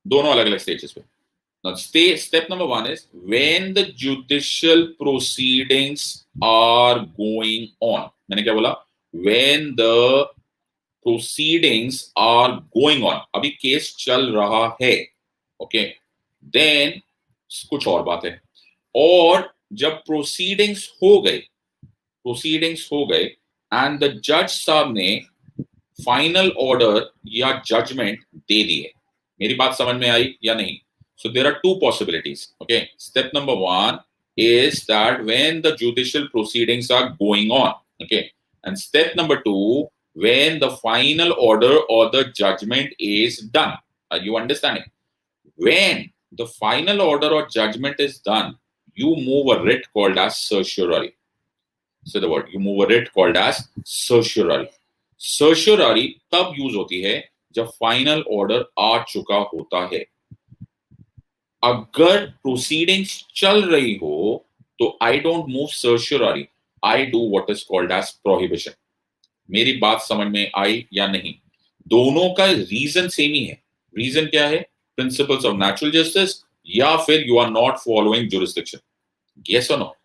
दोनों अलग-अलग स्टेजेस पे. Now, step number one is when the judicial proceedings are going on. मैंने क्या बोला? When the proceedings are going on. अभी केस चल रहा है. Okay. Then कुछ और बात है. और जब proceedings हो गए, प्रोसीडिंग्स हो गए एंड द जज साहब ने फाइनल ऑर्डर या जजमेंट दे दिए। मेरी बात समझ में आई या नहीं? So there are two possibilities. Okay, step number 1 is that when the judicial proceedings are going on, okay, and step number 2, when the final order or the judgment is done. Are you understanding? When the final order or judgment is done, you move a writ called as certiorari. Say the word. You move a writ called as certiorari. Certiorari तब use होती है जब final order आ चुका होता है। अगर proceedings चल रही हो तो I don't move certiorari, I do what is called as prohibition. मेरी बात समझ में आई या नहीं? दोनों का रीजन सेम ही है। रीजन क्या है? प्रिंसिपल्स ऑफ नेचुरल जस्टिस या फिर you are not following jurisdiction. Yes और नो?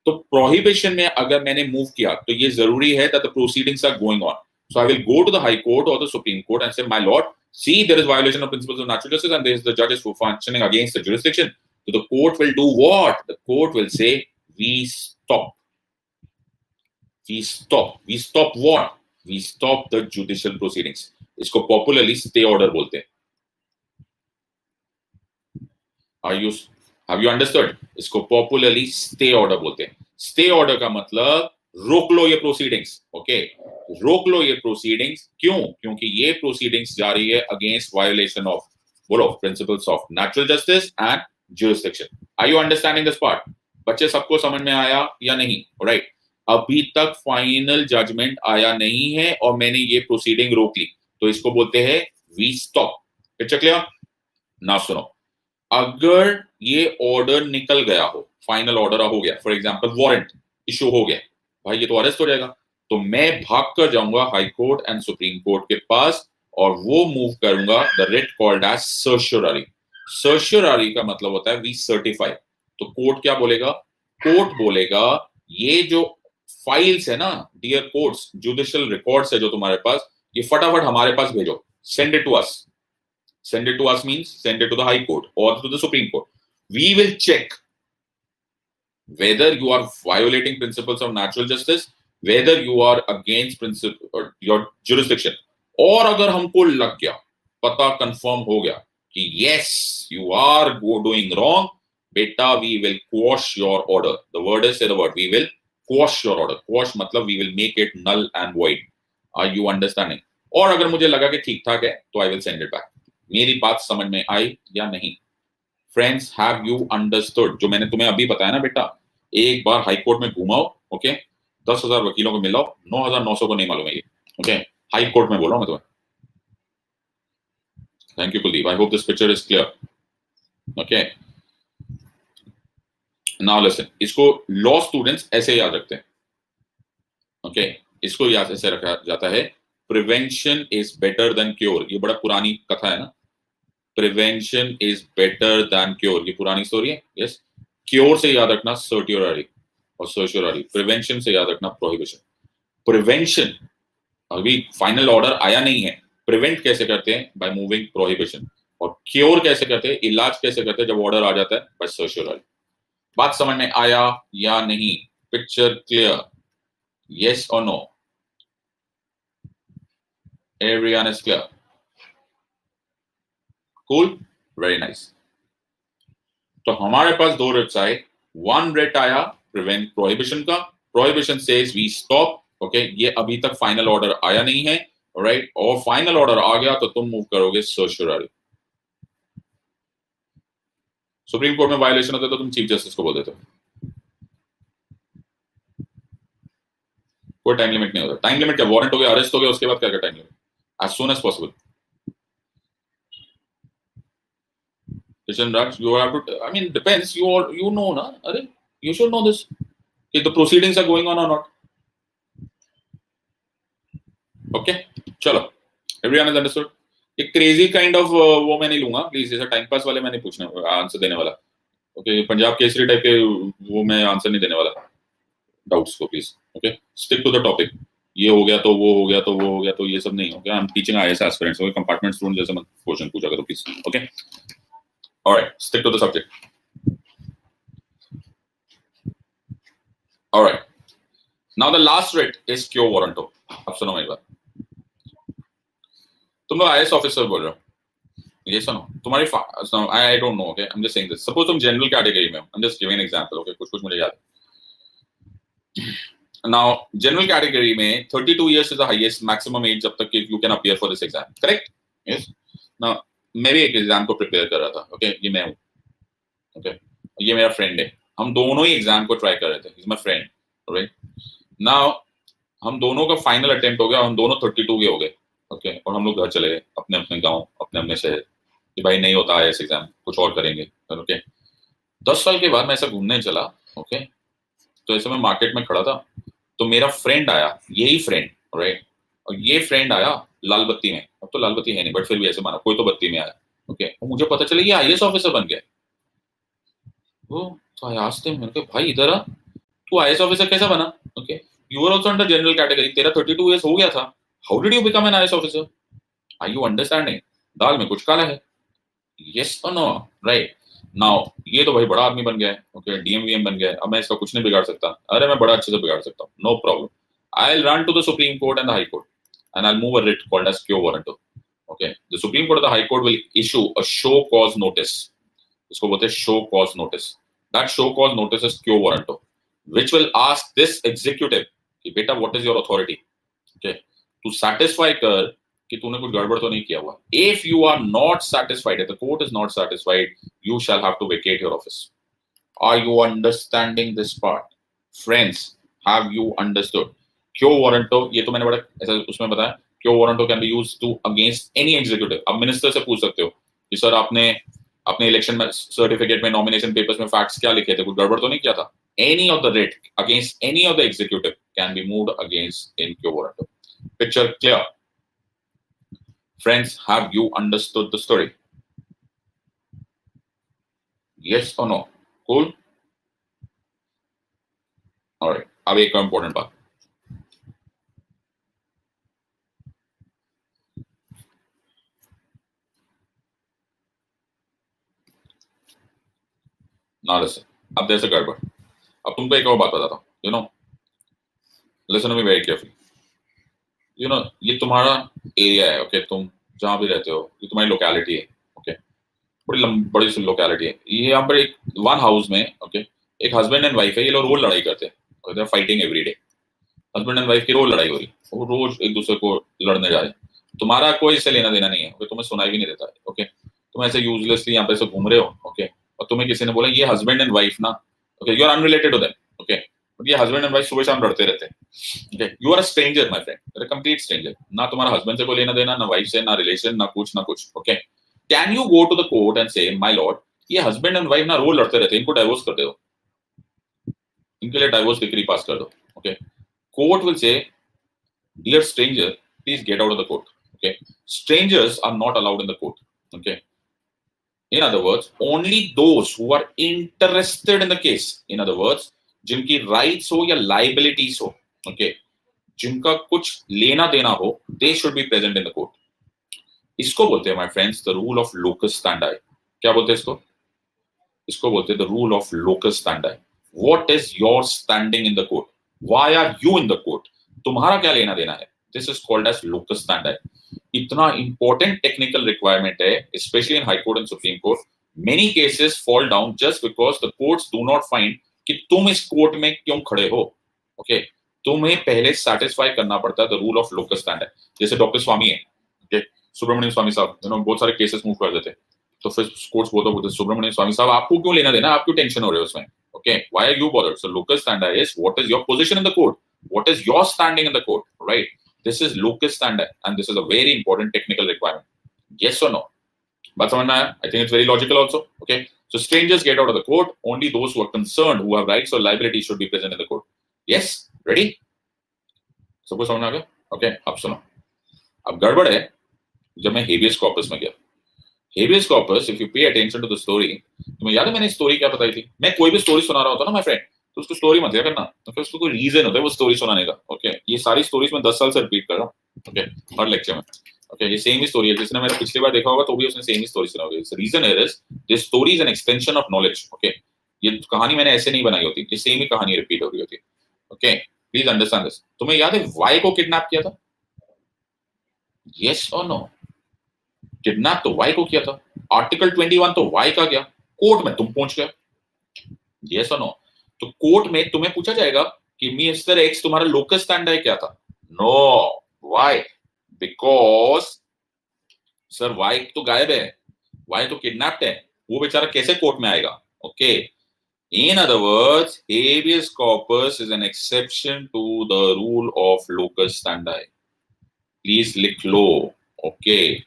तो प्रोहिबिशन में अगर मैंने मूव किया तो ये जरूरी है that the proceedings are going on. So I will go to the high court और the supreme court and say my lord, see there is violation of principles of natural justice and there is the judge is functioning against the jurisdiction. So the court will do what? The court will say we stop we stop what? We stop the judicial proceedings. इसको popularly stay order बोलते हैं। have you understood? इसको popularly stay order बोलते हैं। stay order का मतलब रोक लो ये प्रोसीडिंग्स। ओके, रोक लो ये प्रोसीडिंग्स। क्यों? क्योंकि ये प्रोसीडिंग्स जारी है अगेंस्ट वायोलेशन ऑफ, बोलो, principles of natural justice and jurisdiction. Are you understanding this part? बच्चे, सबको समझ में आया या नहीं? राइट, अभी तक फाइनल जजमेंट आया नहीं है और मैंने ये प्रोसीडिंग रोक ली, तो इसको बोलते हैं वी स्टॉप। Picture clear? ना सुनो, अगर ये ऑर्डर निकल गया हो, फाइनल ऑर्डर हो गया, फॉर एग्जाम्पल वारंट इशू हो गया, भाई ये तो अरेस्ट हो जाएगा, तो मैं भाग कर जाऊंगा high court and supreme court के पास और वो मूव करूंगा the writ called as certiorari. Certiorari का मतलब होता है वी सर्टिफाई। तो कोर्ट क्या बोलेगा? कोर्ट बोलेगा ये जो फाइल्स है ना, डियर कोर्ट्स, जुडिशियल रिकॉर्ड्स है जो तुम्हारे पास, ये फटाफट हमारे पास भेजो, send it to us. Send it to us means send it to the high court और to the supreme court. We will check whether you are violating principles of natural justice, whether you are against principle or your jurisdiction, और अगर हमको लग गया, पता confirm हो गया कि yes you are doing wrong, बेटा we will quash your order. The word is, say the word, we will quash your order. Quash मतलब we will make it null and void. Are you understanding? और अगर मुझे लगा कि ठीक ठाक है तो I will send it back. मेरी बात समझ में आई या नहीं? Friends, have you understood? जो मैंने तुम्हें अभी बताया ना बेटा, एक बार हाई कोर्ट में घुमाओ, ओके, 10,000 वकीलों को मिलाओ, 9,900 को नहीं मालूम है ये। ओके, हाई कोर्ट में बोल रहा हूं मैं तुम्हें। Thank you Kuldeep, I hope this picture is clear. Okay, now listen, इसको लॉ स्टूडेंट्स ऐसे याद रखते हैं। ओके, इसको याद ऐसे रखा जाता है, prevention is better than cure. ये बड़ा पुरानी कथा है ना, prevention is better than cure, ये पुरानी स्टोरी है। यस, क्योर से याद रखना सर्टियरी और सर्शियरी, प्रिवेंशन से याद रखना प्रोहिबिशन। प्रिवेंशन, अभी फाइनल ऑर्डर आया नहीं है, प्रिवेंट कैसे करते हैं? By moving prohibition. और क्योर कैसे करते हैं, इलाज कैसे करते हैं जब ऑर्डर आ जाता है? By certiorari. बात समझ में आया या नहीं? Picture clear? यस और no? Everyone is clear? Cool, very nice. तो हमारे पास दो रिट्स आए। वन रिट आया प्रिवेंट प्रोहिबिशन का, prohibition says we stop. Okay, ये अभी तक फाइनल ऑर्डर आया नहीं है, राइट, और फाइनल ऑर्डर आ गया तो तुम मूव करोगे सर्शियरी। सुप्रीम कोर्ट में वायलेशन होता है तो तुम चीफ जस्टिस को बोल देते हो। कोई टाइम लिमिट नहीं होता। टाइम लिमिट क्या? वारंट हो गया, अरेस्ट हो गया, उसके बाद क्या time limit? As soon as possible. You have to, I mean, depends. You know ना, अरे you should know this, if the proceedings are going on or not. Okay, चलो, everyone has understood? ये crazy kind of वो मैं नहीं लूंगा please, ऐसा time pass वाले मैं नहीं पूछने आंसर देने वाला। ओके, पंजाब केसरी टाइप के वो मैं आंसर नहीं देने वाला डाउट्स को, please. Okay, stick to the topic. ये हो गया तो वो हो गया तो वो हो गया तो ये सब नहीं हो गया। I am teaching IAS aspirants, okay, compartment student जैसे मत क्वेश्चन पूछा करो please. Okay, alright, stick to the subject. Alright, now the last writ is quo warranto. अब सुनो मेरी बात, तुम लोग आईएएस ऑफिसर बोल रहे हो, ये सुनो, तुम्हारी I don't know, okay, I am just saying this, suppose तुम जनरल कैटेगरी में हो, I am just giving an example, okay, कुछ कुछ मुझे याद है। नाउ जनरल कैटेगरी में 32 years is the highest maximum age जब तक कि you can appear for this exam, correct? Yes. Now मैं भी एक एग्जाम को प्रिपेयर कर रहा था, ओके, ये मैं हूं, ओके, ये मेरा फ्रेंड है, हम दोनों ही एग्जाम को ट्राई कर रहे थे, he is my friend, right? Now हम दोनों का फाइनल अटेम्प्ट हो गया, हम दोनों 32 के हो गए, ओके, और हम लोग घर चले गए अपने अपने गांव, अपने अपने शहर, कि भाई नहीं होता है ऐसे एग्जाम, कुछ और करेंगे, ओके। 10 साल के बाद मैं ऐसा घूमने चला, ओके, तो ऐसे मैं मार्केट में खड़ा था, तो मेरा फ्रेंड आया, यही फ्रेंड, राइट, और ये फ्रेंड आया लाल बत्ती में, अब तो लाल बत्ती है नहीं, बट फिर भी ऐसे माना कोई तो बत्ती में आया, ओके, और मुझे पता चला ये आईएएस ऑफिसर बन गया। वो तो आई आस्क्ड हिम, मैंने कहा भाई इधर आ, तू आईएएस ऑफिसर कैसा बना? Okay, you are also under general category, तेरा 32 इयर्स हो गया था, how did you become an IAS officer? Are you understanding? दाल में कुछ काला है, यस और नो, राइट? नाउ ये तो भाई बड़ा आदमी बन गया है, ओके, डीएमवीएम बन गया है, अब मैं इसका कुछ नहीं बिगाड़ सकता, अरे मैं बड़ा अच्छे से बिगाड़ सकता हूँ, no problem, I will run to the supreme court and the high court and I will move a writ called as quo warranto, okay, the supreme court और the high court will issue a show cause notice, इसको बोलते हैं show cause notice, that show cause notice is quo warranto, which will ask this executive कि बेटा what is your authority, okay, to satisfy कर कि तूने कुछ गड़बड़ तो नहीं किया हुआ। If you are not satisfied, if the court is not satisfied, you shall have to vacate your office. Are you understanding this part, friends? Have you understood? Quo warranto, ये तो मैंने बड़ा ऐसा उसमें बताया, quo warranto can be used to against any executive. अब minister से पूछ सकते हो कि सर आपने अपने इलेक्शन में सर्टिफिकेट में नॉमिनेशन पेपर्स में फैक्ट्स क्या लिखे थे, कुछ गड़बड़ तो नहीं किया था? Any of the writ against any of the executive can be moved against in quo warranto. Picture clear? Friends, have you understood the story? Yes or no? Cool? All right. अब एक important बात, now listen. अब there's a गड़बड़, अब तुमको एक और बात बताता हूँ, you know, listen to me very carefully. You know, ये तुम्हारा एरिया है, ओके, तुम जहाँ भी रहते हो, ये तुम्हारी लोकेलिटी है, ओके, बड़ी सी लोकेलिटी है, ये यहाँ पर एक वन हाउस में, ओके, एक हस्बैंड एंड वाइफ है, ये लोग रोज लड़ाई करते हैं, they are fighting every day, husband and wife की रोज लड़ाई हो रही, वो रोज एक दूसरे को लड़ने जा रहे हैं, तुम्हारा कोई इससे लेना देना नहीं है, ओके, तुम्हें सुनाई भी नहीं देता है, ओके, तुम ऐसे यूजलेसली यहाँ पे से घूम रहे हो, ओके, और तुम्हें किसी ने बोला ये हस्बैंड एंड वाइफ ना, okay, you are unrelated to them, okay, but ये हस्बैंड एंड वाइफ सुबह शाम लड़ते रहते हैं, okay, you are a stranger my friend, you are a complete stranger, ना तुम्हारा हस्बैंड से कोई लेना देना, ना वाइफ से, ना रिलेशन, ना कुछ, okay, can you go to the court and say my lord, ये हस्बैंड एंड वाइफ ना रोज लड़ते रहते हैं, इनको डाइवोर्स कर दो, इनके लिए डाइवोर्स डिक्री पास कर दो, okay, court will say dear stranger, please get out of the court, okay, strangers are not allowed in the court, okay, in other words only those who are interested in the case, in other words जिनकी rights हो या liabilities हो, okay, जिनका कुछ लेना देना हो, they should be present in the court. इसको बोलते हैं my friends the rule of locus standi. क्या बोलते हैं इसको? इसको बोलते हैं the rule of locus standi. What is your standing in the court? Why are you in the court? तुम्हारा क्या लेना देना है? This is called as locus standi. इतना important technical requirement है, especially in High Court and Supreme Court. Many cases fall down just because the courts do not find कि तुम इस कोर्ट में क्यों खड़े हो, okay? तुम्हें पहले satisfy करना पड़ता है the rule of locus standi. जैसे डॉक्टर स्वामी है, okay? सुब्रमण्यम स्वामी साहब, बहुत सारे केसेस मूव कर देते, तो फिर कोर्ट्स बोलते सुब्रमण्यम स्वामी साहब आपको क्यों लेना देना, आप क्यों टेंशन हो रहे हो उसमें, okay? Why are you bothered? So locus standi is what is your position in the court. What is your standing in the court, right? This is locus standi, and this is a very important technical requirement. Yes or no? But I think it's very logical also. Okay, so strangers get out of the court. Only those who are concerned, who have rights or liabilities, should be present in the court. Yes, ready? सबको समझ आ गया? Okay, अब सुनो. अब गड़बड़ है जब मैं habeas corpus में गया. Habeas corpus, if you pay attention to the story, तुम्हें याद है मैंने स्टोरी क्या बताई थी? मैं कोई भी स्टोरी सुना रहा होता ना my friend, तो उसको स्टोरी मत दिया करना, तो फिर उसको कोई रीजन होता है वो स्टोरी सुनाने का, ओके? ये सारी स्टोरीज में 10 साल से रिपीट कर रहा हूँ, ओके, हर लेक्चर में, ओके, ये सेम ही स्टोरी है, जिसने मेरा पिछली बार देखा होगा तो भी उसने सेम ही स्टोरी सुना होगी। Reason is this story is an extension of knowledge, okay, ये कहानी मैंने ऐसे नहीं बनाई होती, ये सेम ही कहानी रिपीट हो रही होती है, ओके? Please understand this. तुम्हें याद है वाई को किडनैप किया था? यस और नो? किडनैप तो वाई को किया था। आर्टिकल 21 तो वाई का गया, कोर्ट में तुम पहुंच गए। यस और नो? तो कोर्ट में तुम्हें पूछा जाएगा कि मिस्टर एक्स तुम्हारा लोकस स्टैंडर्ड क्या था? No. Why? Because sir Y तो गायब है, वाई तो किडनैप्ड है, वो बेचारा कैसे कोर्ट में आएगा? Okay, in other words, habeas corpus is an exception to the rule of locus standi. Please लिख लो। okay,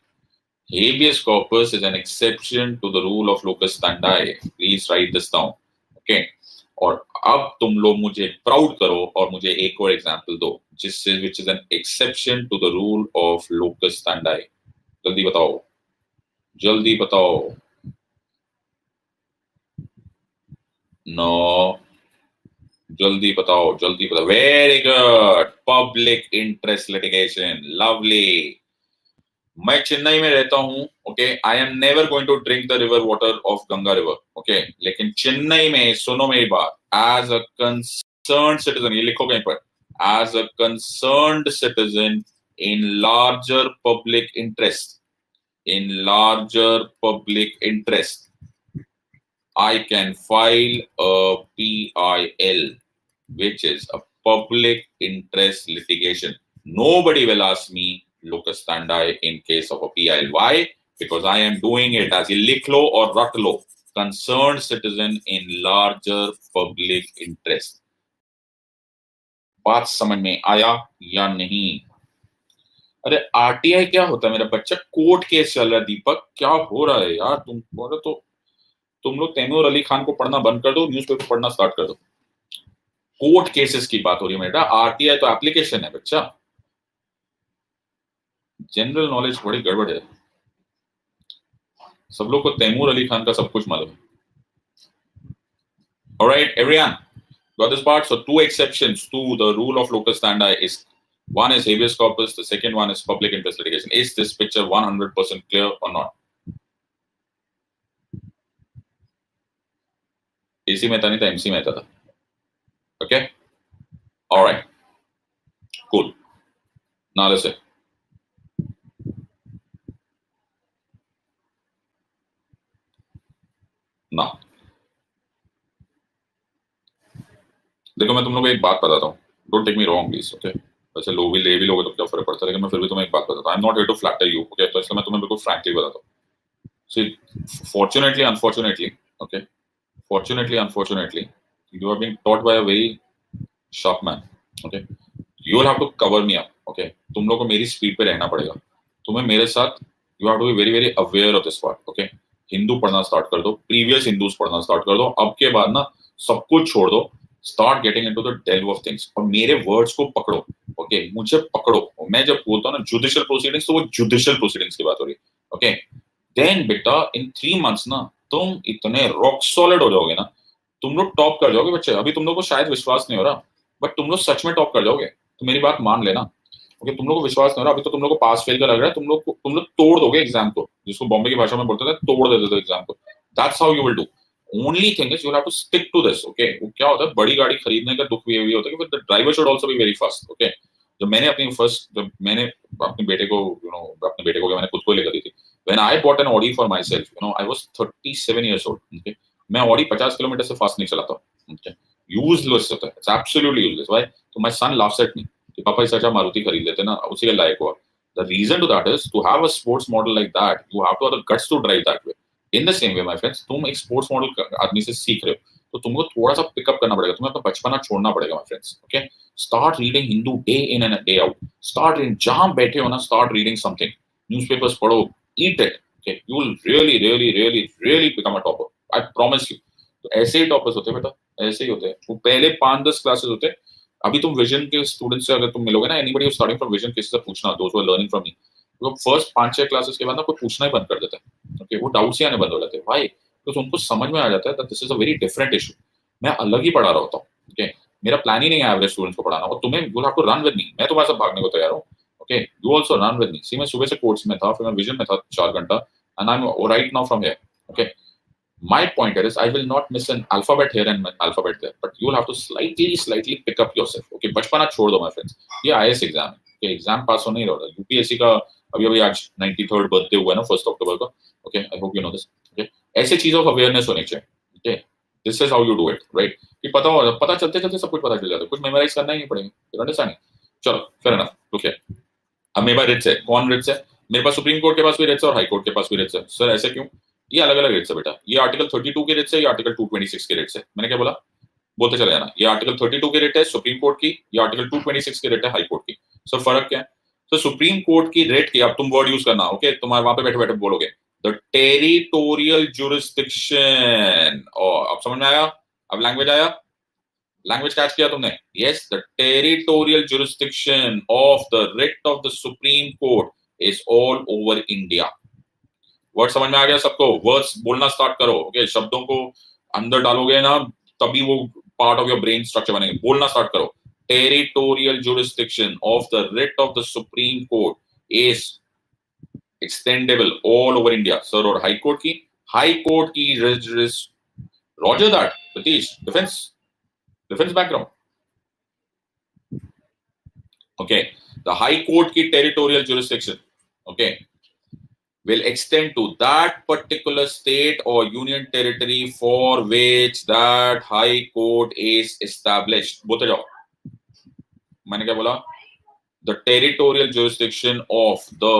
habeas corpus is an exception to the rule of locus standi. Please write this down. okay, और अब तुम लोग मुझे proud करो और मुझे एक और एग्जांपल दो जिससे which is an exception to the rule of locus standi. जल्दी बताओ, जल्दी बताओ। नो, जल्दी बताओ, जल्दी बताओ। Very good, public interest litigation, lovely. मैं चेन्नई में रहता हूं, okay, I am never going to drink the river water of Ganga river, okay, लेकिन चेन्नई में, सुनो मेरी बात, एज अ कंसर्न्ड सिटीजन, ये लिखो कहीं पर, as a concerned citizen in larger public interest, in larger public interest, I can file a PIL, which is a public interest litigation. Nobody will ask me locus standi in case of a PIL. Why? Because I am doing it as a लिख लो और रट लो, concerned citizen in larger public interest. बात समझ में आया या नहीं? अरे आरटीआई क्या होता है मेरा बच्चा? कोर्ट केस चल रहा है दीपक, क्या हो रहा है यार? तुम लोग तैमूर अली खान को पढ़ना बंद कर दो, न्यूज़पेपर पढ़ना स्टार्ट कर दो। कोर्ट केसेस की बात हो रही है बेटा, आरटीआई तो एप्लीकेशन है बच्चा। जनरल नॉलेज बड़ी गड़बड़ है। सब लोग को तैमूर अली खान का सब कुछ मालूम है। Alright, everyone, got this part? So two exceptions to the rule of locus standi is, one is habeas corpus, the second one is public interest litigation. Is this picture 100% clear or not? AC में था नहीं था, MC में था। Okay? Alright. Cool. Now listen. Now. देखो मैं तुम लोगों को एक बात बताता हूँ, don't take me wrong please, okay? वैसे लोग भी ले भी लोगे तो क्या फर्क पड़ता है, लेकिन मैं फिर भी तुम्हें एक बात बताता हूँ। I am not here to flatter you, okay? तो इसलिए मैं तुम्हें बिल्कुल फ्रैंकली बताता हूँ। See fortunately unfortunately, okay, fortunately unfortunately you are being taught by a very sharp man, okay? You will have to cover me up, okay? तुम लोग को मेरी स्पीड पे रहना पड़ेगा, तुम्हें मेरे साथ, you have to be very very aware of this part, okay? Hindu पढ़ना स्टार्ट कर दो, प्रीवियस हिंदूज पढ़ना स्टार्ट कर दो, अब के बाद ना सब कुछ छोड़ दो, start getting into the delve of things, और मेरे वर्ड्स को पकड़ो, ओके? मुझे पकड़ो। मैं जब बोलता हूँ ना जुडिशियल प्रोसीडिंग्स, तो वो जुडिशियल प्रोसीडिंग्स की बात हो रही है, ओके? देन बेटा इन 3 months ना तुम इतने रॉक सॉलिड हो जाओगे ना, तुम लोग टॉप कर जाओगे बच्चे। अभी तुम लोग को शायद विश्वास नहीं हो रहा, बट तुम लोग सच में टॉप कर जाओगे, तो मेरी बात मान लेना, ओके? तुम लोग को विश्वास नहीं हो रहा, अभी तो तुम लोग को पास फेल का लग रहा है, तुम लोग तोड़ दोगे एग्जाम को, जिसको बॉम्बे की भाषा में बोलते थे तोड़ देते थे एग्जाम को। That's how you will do. Only thing is you have to stick to this, okay? वो क्या होता है, बड़ी गाड़ी खरीदने का दुख भी यही होता है कि the driver should also be very fast, okay? जब मैंने अपने बेटे को मैंने खुद को लेकर दी थी, when I bought an Audi for myself, I was 37 years old, okay? मैं Audi 50 किलोमीटर से फास्ट नहीं चलाता, okay? यूजलेस होता है, it's absolutely useless. Why? So my son laughs at me कि पापा इससे अच्छा मारुति खरीद लेते ना, उसी के लायक हुआ। The reason to that is to have a sports model like that, you have to have the guts to drive that way. In the same way, my friends, तुम एक स्पोर्ट्स मॉडल आदमी से सीख रहे हो, तो तुमको थोड़ा सा पिकअप करना पड़ेगा, तुम्हें अपना बचपना छोड़ना पड़ेगा, my friends, okay? Start reading Hindu day in and day out. Start reading, जहां बैठे हो ना, start reading something. Newspapers पढ़ो, eat it. Okay, you will really, really, really, really become a topper. I promise you. तो ऐसे ही toppers होते हैं बेटा, ऐसे ही होते हैं। वो पहले 5-10 क्लासेस होते हैं। अभी तुम विजन के स्टूडेंट्स से अगर तुम मिलोगे ना, एनीबॉडी स्टार्टिंग फ्रॉम विजन किसी से पूछना, those who are learning from me, तो फर्स्ट 5-6 क्लासेस के बाद ना कोई पूछना ही बंद कर देता है, ओके? वो डाउट्स ही आने बंद हो जाते हैं। व्हाई? तो उनको समझ में आ जाता है that this is a very different issue. मैं अलग ही पढ़ा रहा होता हूँ, ओके? मेरा प्लान ही नहीं है एवरेज स्टूडेंट्स को पढ़ाना, और तुम्हें you have to run with me. मैं तुम्हारे साथ भागने को तैयार हूँ, okay? You also run with me. See मैं सुबह से कोर्स में था, फिर मैं विजन में था 4 घंटा, and I'm right now from here, okay? My point is, I will not miss an alphabet here and an alphabet there, but you will have to slightly pick up yourself. Okay, बचपना छोड़ दो my friends. ये IAS exam है. Okay, exam पास होने ही रहा. UPSC का अभी आज 93rd बर्थडे हुआ है ना 1 अक्टूबर को. Okay, I hope you know this. Okay, ऐसे चीजों का अवेयरनेस होनी चाहिए. Okay, this is how you do it, right? कि पता चलते सब कुछ पता चल जाता है. कुछ मेमोराइज करना ही नहीं पड़ेगा. You understand? चलो, fair enough. Okay. अब मेरे पास रिट्स है. कौन रिट्स है? मेरे पास सुप्रीम कोर्ट के पास भी रिट्स है और हाई कोर्ट के पास भी रिट्स है. सर ऐसे क्यों? ये अलग अलग रेट्स है बेटा. ये आर्टिकल 32 के रेट्स है, ये आर्टिकल 226 के रेट्स है. मैंने क्या बोला? बोलते चले जाना. ये आर्टिकल 32 के रेट है सुप्रीम कोर्ट की, ये आर्टिकल 226 के रेट है हाई कोर्ट की. सो फर्क क्या है? तो सुप्रीम कोर्ट की रेट की, अब तुम वर्ड यूज करना. ओके, तुम्हारे वहां पे बैठे बैठे बोलोगे द टेरिटोरियल जुरिस्डिक्शन. और अब समझ में आया? अब लैंग्वेज आया? लैंग्वेज कैच किया तुमने? Yes, the territorial jurisdiction of the writ of the supreme court is all over India. Word समझ में आ गया सबको? वर्ड्स बोलना स्टार्ट करो. ओके, शब्दों को अंदर डालोगे ना तभी वो part of your brain structure बनेंगे. बोलना स्टार्ट करो. Territorial jurisdiction of the writ of the supreme court is extendable all over India. Sir और हाई कोर्ट की roger that Satish, defence background. Okay, the high court की territorial jurisdiction okay will extend to that particular state or union territory for which that high court is established. बोलते जाओ. मैंने क्या बोला? The territorial jurisdiction of the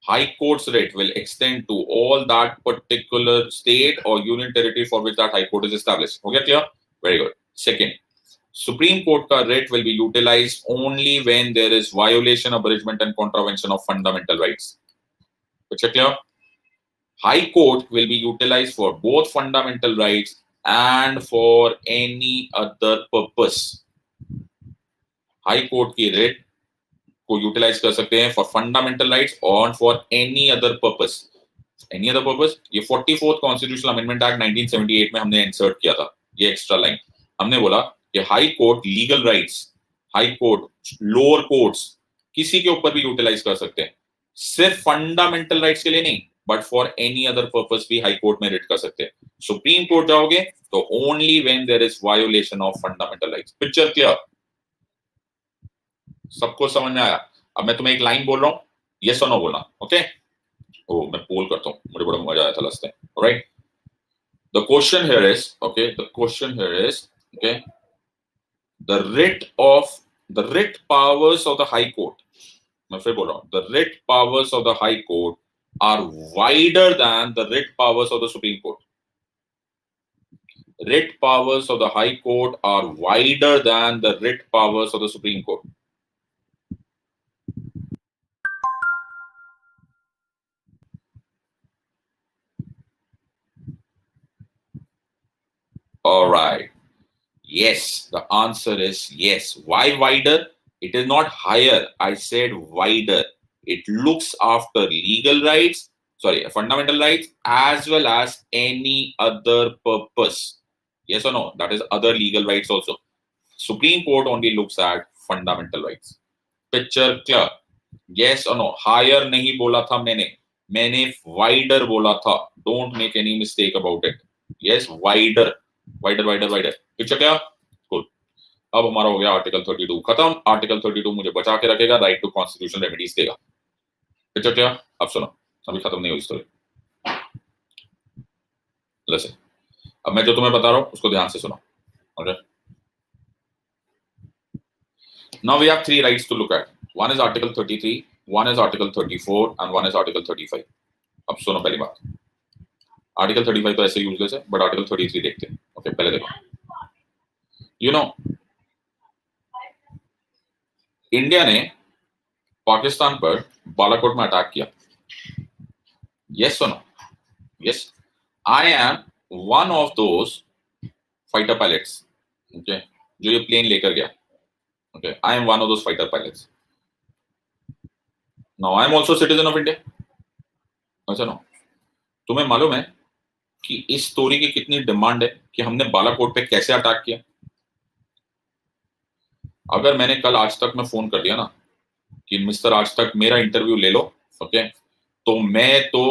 high court's writ will extend to all that particular state or union territory for which that high court is established. हो गया क्या? Very good. Second, Supreme Court का writ will be utilized only when there is violation, abridgment and contravention of fundamental rights. Clear? High Court will be utilized for both fundamental rights and for any other purpose. High Court की writ को utilize कर सकते हैं for fundamental rights और for any other purpose. Any other purpose? ये 44th Constitutional Amendment Act 1978 में हमने insert किया था. ये extra line. हमने बोला कि High Court legal rights, High Court, lower courts किसी के ऊपर भी utilize कर सकते हैं. सिर्फ फंडामेंटल राइट्स के लिए नहीं, but for any other purpose भी हाई कोर्ट में रिट कर सकते हैं. सुप्रीम कोर्ट जाओगे तो only when there is violation of fundamental rights. Picture clear? सबको समझ में आया? अब मैं तुम्हें एक लाइन बोल रहा हूं, यस और नो बोलना. ओके, ओ मैं पोल करता हूं, मुझे बड़ा मजा आया था last time. Alright, the question here is okay, the question here is okay, the writ powers of the high court. मैं फिर बोल रहा हूं, the writ powers of the High Court are wider than the writ powers of the Supreme Court. Writ powers of the High Court are wider than the writ powers of the Supreme Court. All right. Yes, the answer is yes. Why wider? It is not higher. I said wider. It looks after legal rights, fundamental rights, as well as any other purpose. Yes or no? That is other legal rights also. Supreme Court only looks at fundamental rights. Picture clear? Yes or no? Higher नहीं बोला था मैंने wider बोला था. Don't make any mistake about it. Yes, wider. Picture clear? अब हमारा हो गया आर्टिकल 32 खत्म. आर्टिकल 32 मुझे बचा के रखेगा, राइट टू कॉन्स्टिट्यूशनल रेमेडीज देगा. पिक्चर क्या? अब सुनो, अभी खत्म नहीं हुई स्टोरी. लिसन, अब मैं जो तुम्हें बता रहा हूं उसको ध्यान से सुनो. Okay, now we have 3 rights to look at. One is article 33, one is article 34 and one is article 35. अब सुनो पहली बात. आर्टिकल 35 तो ऐसे यूजलेस है, बट आर्टिकल 33 देखते हैं. ओके, पहले देखो. यू नो, इंडिया ने पाकिस्तान पर बालाकोट में अटैक किया. यस और no? Yes, I am one of those fighter pilots. Okay, जो ये प्लेन लेकर गया. Okay, I am one of those fighter pilots. Now I am also citizen of India. अच्छा नो, तुम्हें मालूम है कि इस स्टोरी की कितनी डिमांड है कि हमने बालाकोट पे कैसे अटैक किया? अगर मैंने कल आज तक में फोन कर दिया ना कि मिस्टर आज तक मेरा इंटरव्यू ले लो, ओके, तो मैं तो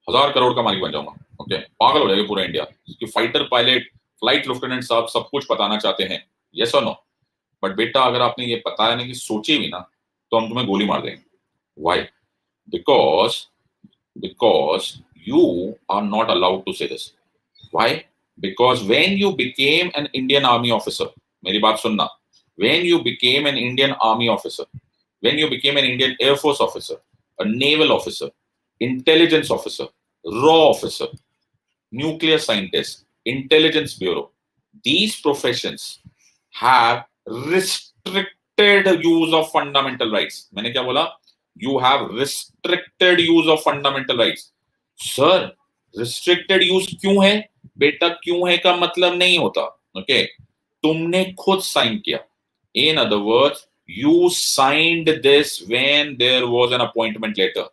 1000 करोड़ का मालिक बन जाऊंगा. ओके, पागल हो जाएगा पूरा इंडिया कि फाइटर पायलट, फ्लाइट लेफ्टिनेंट साहब सब कुछ बताना चाहते हैं, यस और नो। बट बेटा अगर आपने ये बताया नहीं कि सोचे भी ना, तो हम तुम्हें गोली मार देंगे। Why? Because because you are not allowed to say this. Why? Because when you became an Indian army officer, मेरी बात सुनना, when you became an Indian army officer, when you became an Indian Air Force officer, a naval officer, intelligence officer, raw officer, nuclear scientist, intelligence bureau, these professions have restricted use of fundamental rights. मैंने क्या बोला? You have restricted use of fundamental rights. Sir, restricted use क्यों है? बेटा क्यों है का मतलब नहीं होता, ओके? तुमने खुद साइन किया. In other words, you signed this when there was an appointment letter.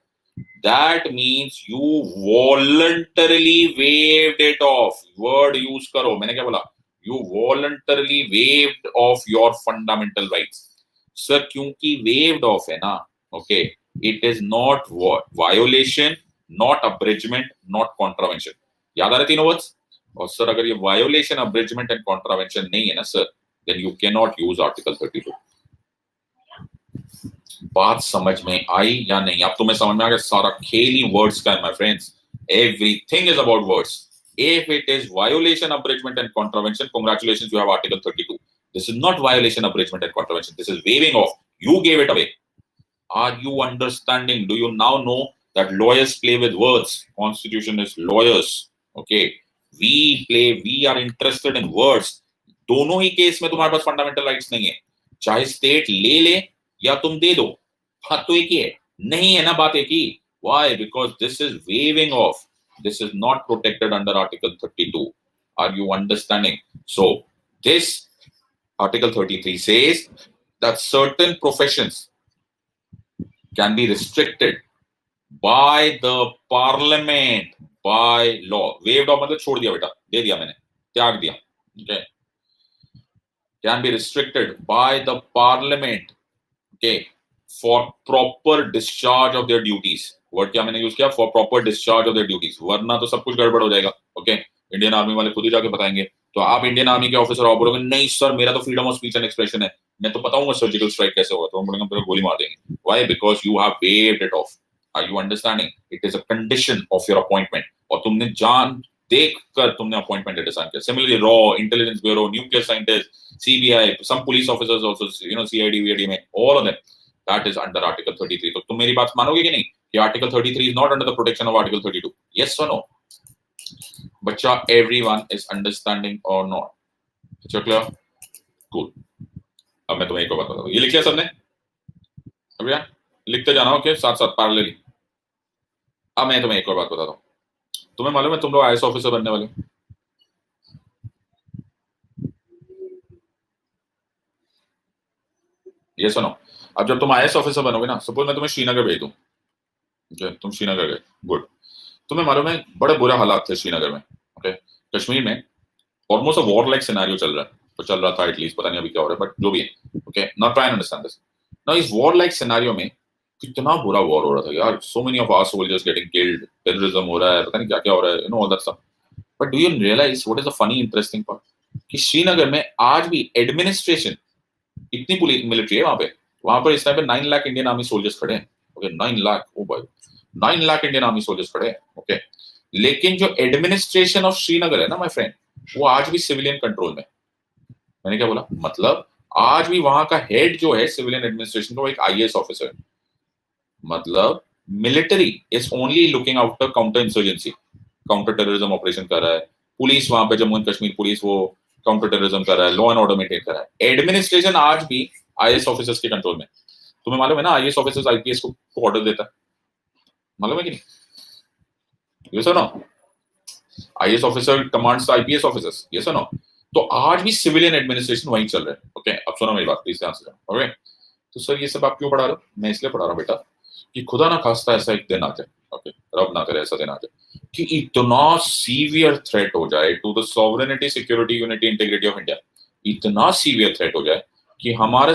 That means you voluntarily waived it off. Word use करो, मैंने क्या बोला? You voluntarily waived off your fundamental rights. Sir, क्योंकि waived off है ना, okay, it is not violation, not abridgment, not contravention. याद आ रहे तीनों words? और सर अगर ये violation, abridgment and contravention नहीं है ना sir, then you cannot use Article 32. बात समझ में आई या नहीं? अब तुम्हें समझ में आ गया सारा खेल ही वर्ड्स का है my friends. Everything is about words. If it is violation, abridgment and contravention, congratulations, you have Article 32. This is not violation, abridgment and contravention. This is waiving off. You gave it away. Are you understanding? Do you now know that lawyers play with words? Constitution is lawyers. Okay. We are interested in words. दोनों ही case में तुम्हारे पास fundamental rights नहीं है, चाहे state ले ले या तुम दे दो, बात तो एक ही है, नहीं है ना बात एक ही. Why? Because this is waiving off. This is not protected under Article 32. Are you understanding? So this Article 33 says that certain professions can be restricted by the parliament by law. Waived off मतलब छोड़ दिया बेटा, दे दिया मैंने, त्याग दिया. Okay. Can be restricted by the parliament, okay, for proper discharge of their duties. Word क्या मैंने यूज किया? For proper discharge of their duties. वरना तो सब कुछ गड़बड़ हो जाएगा. ओके, इंडियन आर्मी वाले खुद ही जाके बताएंगे. तो आप इंडियन आर्मी के ऑफिसर आओ, बोलोगे नहीं सर मेरा तो freedom of speech and expression है, मैं तो बताऊंगा सर्जिकल स्ट्राइक कैसे होगा, तो हम बोलेंगे गोली मार देंगे. Why? Because you have waived it off. Are you understanding? It is a condition of your appointment. और तुमने जान देख कर तुमने अपॉइंटमेंट लेटर साइन किया. सिमिलरली रॉ, intelligence bureau, nuclear scientist, CBI, some police officers also, you know, CID VID में, all of them, that is under article 33. तो तुम मेरी बात मानोगे कि नहीं कि article 33 is not under the protection of article 32? Yes और नो? बच्चा, एवरीवन इज अंडरस्टैंडिंग और नॉट? अच्छा, क्लियर? कूल. अब मैं तुम्हें एक और बात बताता हूं. ये लिख लिया सबने? अब यार लिखते जाना, ओके, साथ साथ पैरेलली. अब मैं तुम्हें एक और बात बताता हूं. तुम्हें मालूम है तुम लोग आईएएस ऑफिसर बनने वाले? ये सुनो, अब जब तुम आईएएस ऑफिसर बनोगे ना, सपोज मैं तुम्हें श्रीनगर भेज दूं, तुम श्रीनगर गए, गुड. तुम्हें मालूम है बड़े बुरे हालात थे श्रीनगर में. ओके, कश्मीर में almost a war like scenario चल रहा है, तो चल रहा था एटलीस्ट, पता नहीं अभी क्या हो रहा है, बट जो भी है. Okay, now try and understand this. Now इस वॉर लाइक सिनेरियो में कितना बुरा वॉर हो रहा था यार. So many of our soldiers getting killed, terrorism हो रहा है, पता नहीं क्या क्या हो रहा है, you know, all that stuff. But do you realise what is the funny interesting part, कि श्रीनगर में आज भी एडमिनिस्ट्रेशन, इतनी पुलिस मिलिट्री है वहां पर इस टाइम पे 9 लाख इंडियन आर्मी सोल्जर्स खड़े हैं. ओके, 9 लाख, ओ भाई, 9 लाख इंडियन आर्मी सोल्जर्स खड़े हैं. ओके, लेकिन जो एडमिनिस्ट्रेशन ऑफ श्रीनगर है ना माय फ्रेंड, वो आज भी सिविलियन कंट्रोल में. मैंने क्या बोला? मतलब आज भी वहां का हेड जो है सिविलियन एडमिनिस्ट्रेशन का, वो एक आईएएस ऑफिसर है. मतलब military is only looking after counter insurgency, counter terrorism operation कर रहा है. पुलिस वहां पे जम्मू एंड कश्मीर पुलिस वो काउंटर टेररिज्म कर रहा है, लॉ एंड ऑर्डर मेंटेन कर रहा है. एडमिनिस्ट्रेशन आज भी आईएएस ऑफिसर्स के कंट्रोल में. तुम्हें मालूम है ना आईएएस ऑफिसर्स आईपीएस को ऑर्डर देता है, मालूम है कि नहीं? यस और no? IAS officer commands IPS officers, yes और नो? तो आज भी सिविलियन एडमिनिस्ट्रेशन वहीं चल रहा है. ओके, अब सुनो मेरी बात प्लीज ध्यान से. ओके, तो सर ये सब आप क्यों पढ़ा रहे हो? मैं इसलिए पढ़ा रहा हूं बेटा कि खुदा ना खास्ता ऐसा एक दिन आ जाए, ओके, रब ना करे ऐसा दिन आ जाए कि इतना सीवियर थ्रेट हो जाए to the sovereignty, security, unity, integrity of India, इतना सीवियर थ्रेट हो जाए कि हमारे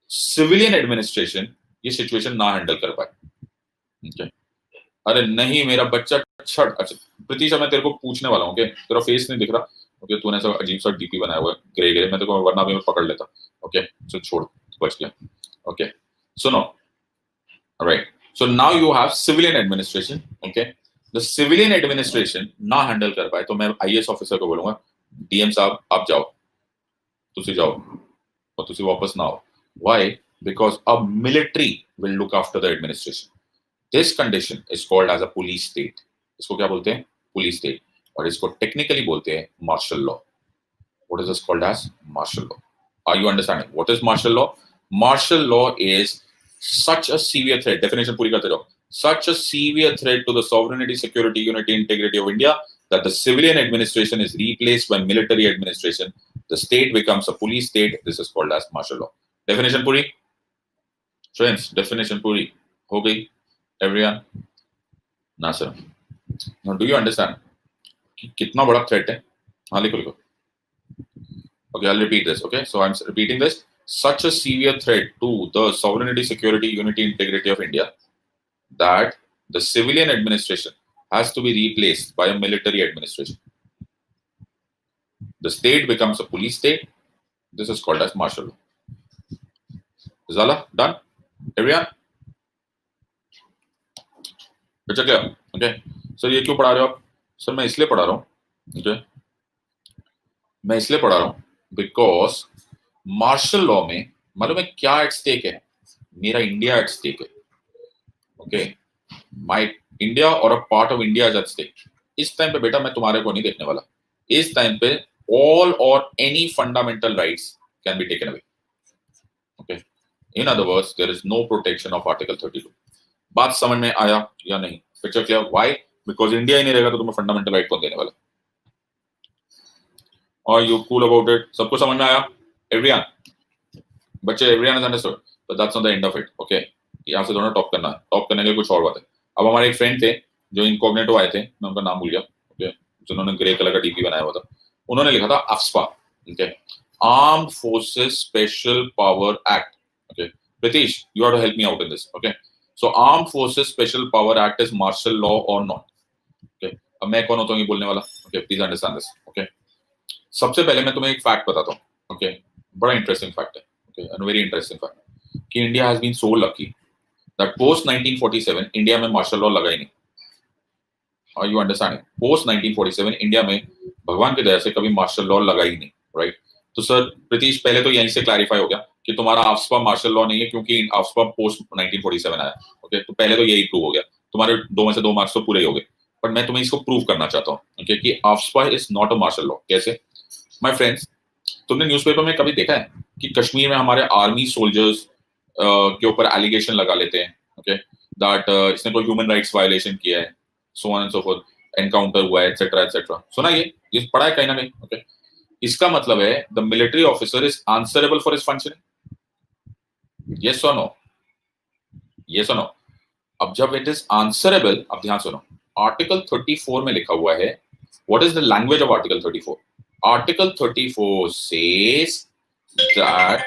सिविलियन एडमिनिस्ट्रेशन ये सिचुएशन ना हैंडल कर पाए. अरे नहीं, मेरा बच्चा अच्छा अच्छा प्रीतिश, मैं तेरे को पूछने वाला हूँ, ओके, तेरा फेस नहीं दिख रहा, ओके, तूने ऐसा अजीब सा डीपी बनाया हुआ है ग्रे ग्रे, मैं तेरे को वरना भी मैं पकड़ लेता, ओके, चल छोड़, बच गया, ओके, सुनो, right, so now you have civilian administration, okay, the civilian administration ना हैंडल कर पाए तो मैं आईएएस ऑफिसर को बोलूंगा, डीएम साहब आप जाओ, तुसी जाओ और तुसी वापस ना आओ, why, because a military will look after the administration, this condition is called as a police state, इसको क्या बोलते हैं, पुलिस स्टेट, और इसको टेक्निकली बोलते हैं martial law, what is this called as martial law, are you understanding what is martial law, martial law is such a severe threat, definition पूरी करते रहो, such a severe threat to the sovereignty, security, unity, integrity of India that the civilian administration is replaced by military administration, the state becomes a police state, this is called as martial law. Definition पूरी friends, definition पूरी हो गई everyone, ना sir, now do you understand कि कितना बड़ा threat है, हाँ लिखो लिखो, okay, I'll repeat this, okay, so I'm repeating this, such a severe threat to the sovereignty, security, unity, integrity of India that the civilian administration has to be replaced by a military administration. The state becomes a police state. This is called as martial law. Zala, done? Everyone? Picture clear? Okay. Sir, ये क्यों पढ़ा रहे हो आप? Sir, मैं इसलिए पढ़ा रहा हूँ. Okay. मैं इसलिए पढ़ा रहा हूँ because मार्शल लॉ में मालूम है क्या एट स्टेक है, मेरा इंडिया एट स्टेक है, ओके, माय इंडिया और a part of India is at stake, इस टाइम पे बेटा मैं तुम्हारे को नहीं देखने वाला, इस टाइम पे ऑल और any fundamental rights can be taken away, okay, in other words there is no protection of article 32, बात समझ में आया या नहीं, picture clear, why, because India ही नहीं रहेगा तो तुम्हें फंडामेंटल राइट कौन देने वाला, और यू कूल अबाउट इट, सबको समझ में आया everyone, बच्चे everyone has understood, but that's not the end of it, okay, यहाँ से दोनों टॉप करना है, टॉप करने के लिए कुछ और बात है, अब हमारे एक फ्रेंड थे जो इनकॉग्निटो आए थे, मैं उनका नाम भूल गया, ओके, जिन्होंने ग्रे कलर का डीपी बनाया हुआ था, उन्होंने लिखा था AFSPA, okay, armed forces special power act, okay, Pritish you have to help me out in this, okay, so armed forces special power act is martial law और नॉट, ओके, अब मैं कौन होता हूँ ये बोलने वाला, okay, please understand this, okay, सबसे पहले मैं तुम्हें एक फैक्ट बताता हूँ, ओके, बड़ा इंटरेस्टिंग फैक्ट है, okay, and very interesting fact कि India has been so lucky that post 1947 India में मार्शल लॉ लगा ही नहीं, are you understanding, post 1947 India में भगवान की दया से कभी मार्शल लॉ लगा ही नहीं, राइट, तो सर प्रीतिश पहले तो यहीं से क्लैरिफाई हो गया कि तुम्हारा AFSPA मार्शल लॉ नहीं है क्योंकि AFSPA पोस्ट 1947 आया, ओके, तो पहले तो यही प्रूव हो गया, तुम्हारे 2 में से 2 मार्क्स तो पूरे ही हो गए, बट मैं तुम्हें इसको प्रूव करना चाहता हूँ, ओके, कि AFSPA is not a martial law, कैसे, माय फ्रेंड्स, तुमने न्यूज़पेपर में कभी देखा है कि कश्मीर में हमारे आर्मी सोल्जर्स के ऊपर एलिगेशन लगा लेते हैं, ओके, दैट इसने कोई ह्यूमन राइट्स वायलेशन किया है, सो on and so fourth, encounter हुआ है, एटसेट्रा एटसेट्रा, सुना ये पढ़ा है कहीं ना कहीं, ओके, इसका मतलब है the military officer is answerable for his functioning, yes और नो, यस और नो, अब जब इट इज आंसरेबल, अब ध्यान सुनो, आर्टिकल 34 में लिखा हुआ है, what is the language of article 34, Article 34 says that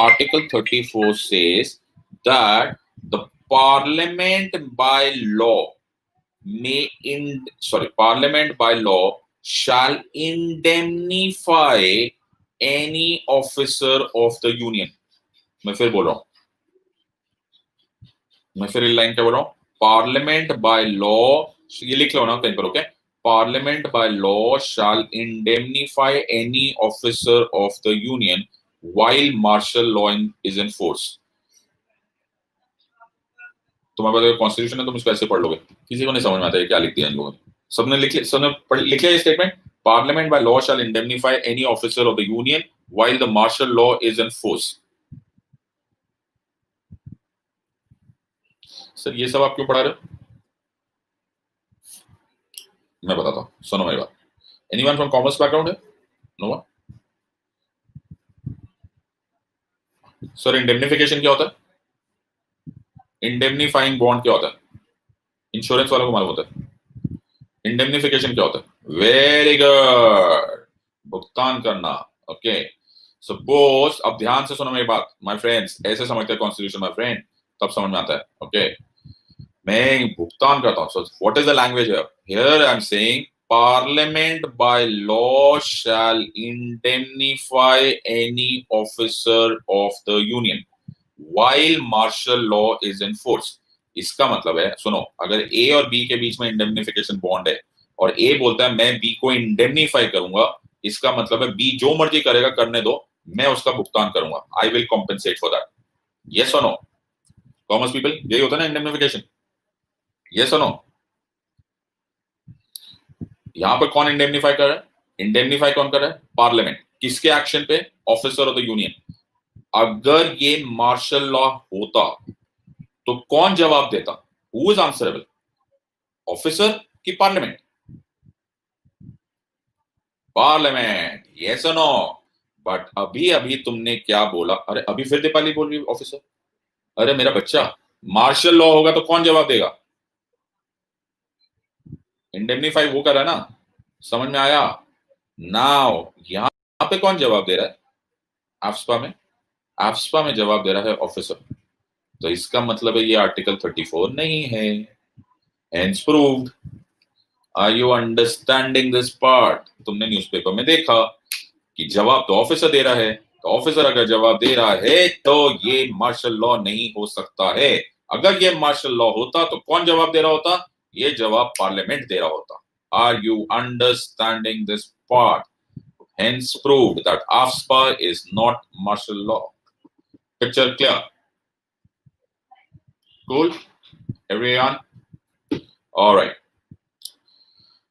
Article 34 says that the Parliament by law Parliament by law shall indemnify any officer of the Union. मैं फिर बोल रहा हूँ, मैं फिर लाइन क्या बोल रहा हूँ, Parliament by law, ये लिख लो ना कहीं पर, okay, Parliament by law shall indemnify any officer of the Union while martial law is in force. तुम्हारे पास कॉन्स्टिट्यूशन है, तुम इसको ऐसे पढ़ लोगे, किसी को नहीं समझ में आता है क्या लिख दिया इन लोगों ने, सबने लिख लिया ये statement, Parliament by law shall indemnify any officer of the Union while the martial law is in force. Sir ये सब आप क्यों पढ़ा रहे हो, मैं बताता हूँ, सुनो मेरी बात, एनीवन फ्रॉम कॉमर्स बैकग्राउंड है, नो वन, सर इंडेमनिफिकेशन क्या होता है, इंडेमनिफाइंग बॉन्ड क्या होता है, इंश्योरेंस वालों को मालूम होता है, इंडेमनिफिकेशन क्या होता है, वेरी गुड, भुगतान करना, ओके, सपोज, अब ध्यान से सुनो मेरी बात माय फ्रेंड्स, ऐसे समझते हैं कॉन्स्टिट्यूशन माय फ्रेंड, तब समझ में आता है, ओके, मैं भुगतान करता हूँ. So what is the language here? Here I'm saying Parliament by law shall indemnify any officer of the union while martial law is in force. इसका मतलब है, सुनो, अगर ए और बी के बीच में इंडेमनिफिकेशन बॉन्ड है और ए बोलता है मैं बी को इंडेमनीफाई करूंगा, इसका मतलब है बी जो मर्जी करेगा करने दो, मैं उसका भुगतान करूंगा. I will compensate for that. Yes और नो कॉमर्स पीपल? यही होता है ना इंडेमनिफिकेशन. यस और नो? यहां पर कौन इंडेमनीफाई कर रहा है? इंडेमनीफाई कौन कर रहा है? पार्लियामेंट. किसके एक्शन पे? Officer of the union. अगर ये मार्शल लॉ होता तो कौन जवाब देता? Who is answerable? ऑफिसर की पार्लियामेंट? पार्लियामेंट. यस और नो? बट अभी अभी तुमने क्या बोला? अरे अभी फिर दीपाली बोल रही है ऑफिसर. अरे मेरा बच्चा, मार्शल लॉ होगा तो कौन जवाब देगा? इंडेमनीफाई वो करा ना. समझ में आया? नाउ यहां पे कौन जवाब दे रहा है? एफ्स्पा में. एफ्स्पा में जवाब दे रहा है ऑफिसर. तो इसका मतलब है ये आर्टिकल 34 नहीं है. Hence proved. Are you understanding this part? तुमने न्यूज़पेपर में देखा कि जवाब तो ऑफिसर दे रहा है. तो ऑफिसर अगर जवाब दे रहा है तो ये मार्शल लॉ नहीं हो सकता है. अगर ये मार्शल लॉ होता तो कौन जवाब दे रहा होता? ये जवाब पार्लियामेंट दे रहा होता. Are you understanding this part? Hence proved that AFSPA is not martial law. Picture clear? Cool? Everyone? All right.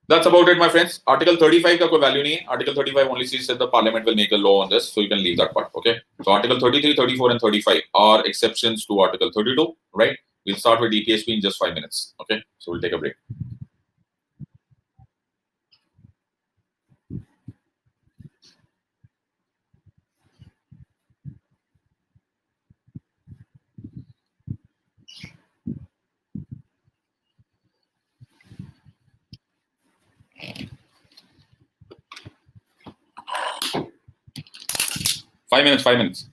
That's about it, my friends. Article 35 का कोई वैल्यू नहीं है. Article 35 only says that the parliament will make a law on this, so you can leave that part. Okay. So Article 33, 34, and 35 are exceptions to Article 32, right? We'll start with DPSP in just 5 minutes. Okay. So we'll take a break. Five minutes. 5 minutes.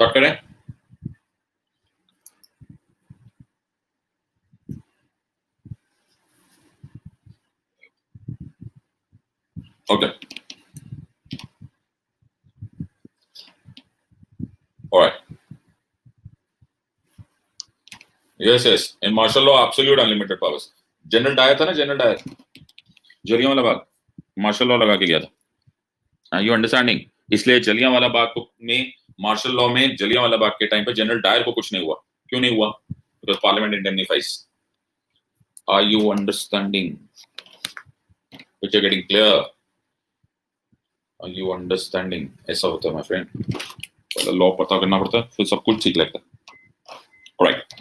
Start करें? Okay. All right. Yes, yes. In martial law, absolute unlimited powers. General Dyer था ना, general Dyer Jallianwala Bagh martial law लगा के गया था. You understanding? इसलिए जलियांवाला बाग में martial law में जलियांवाला बाग के टाइम पे जनरल डायर को कुछ नहीं हुआ. क्यों नहीं हुआ? Because parliament indemnifies. Are you understanding? Which are getting clear? Are you understanding? ऐसा होता है माय फ्रेंड. पहले लॉ पता करना पड़ता है, फिर सब कुछ ठीक लगता है. Alright.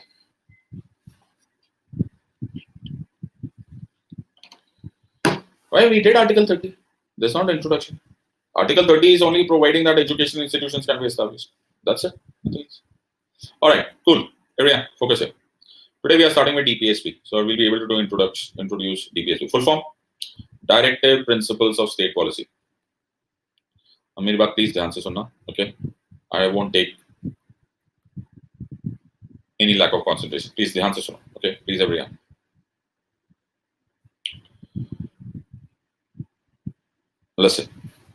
Why we did Article 30? There's not an introduction. Article 30 is only providing that educational institutions can be established. That's it. All right, cool. Everyone, focus here. Today we are starting with DPSP. So we'll be able to do introduce DPSP. Full form: Directive Principles of State Policy. मेरी बात please ध्यान से सुनना. Okay, I won't take any lack of concentration. Please ध्यान से सुनो. Okay, please everyone. Listen,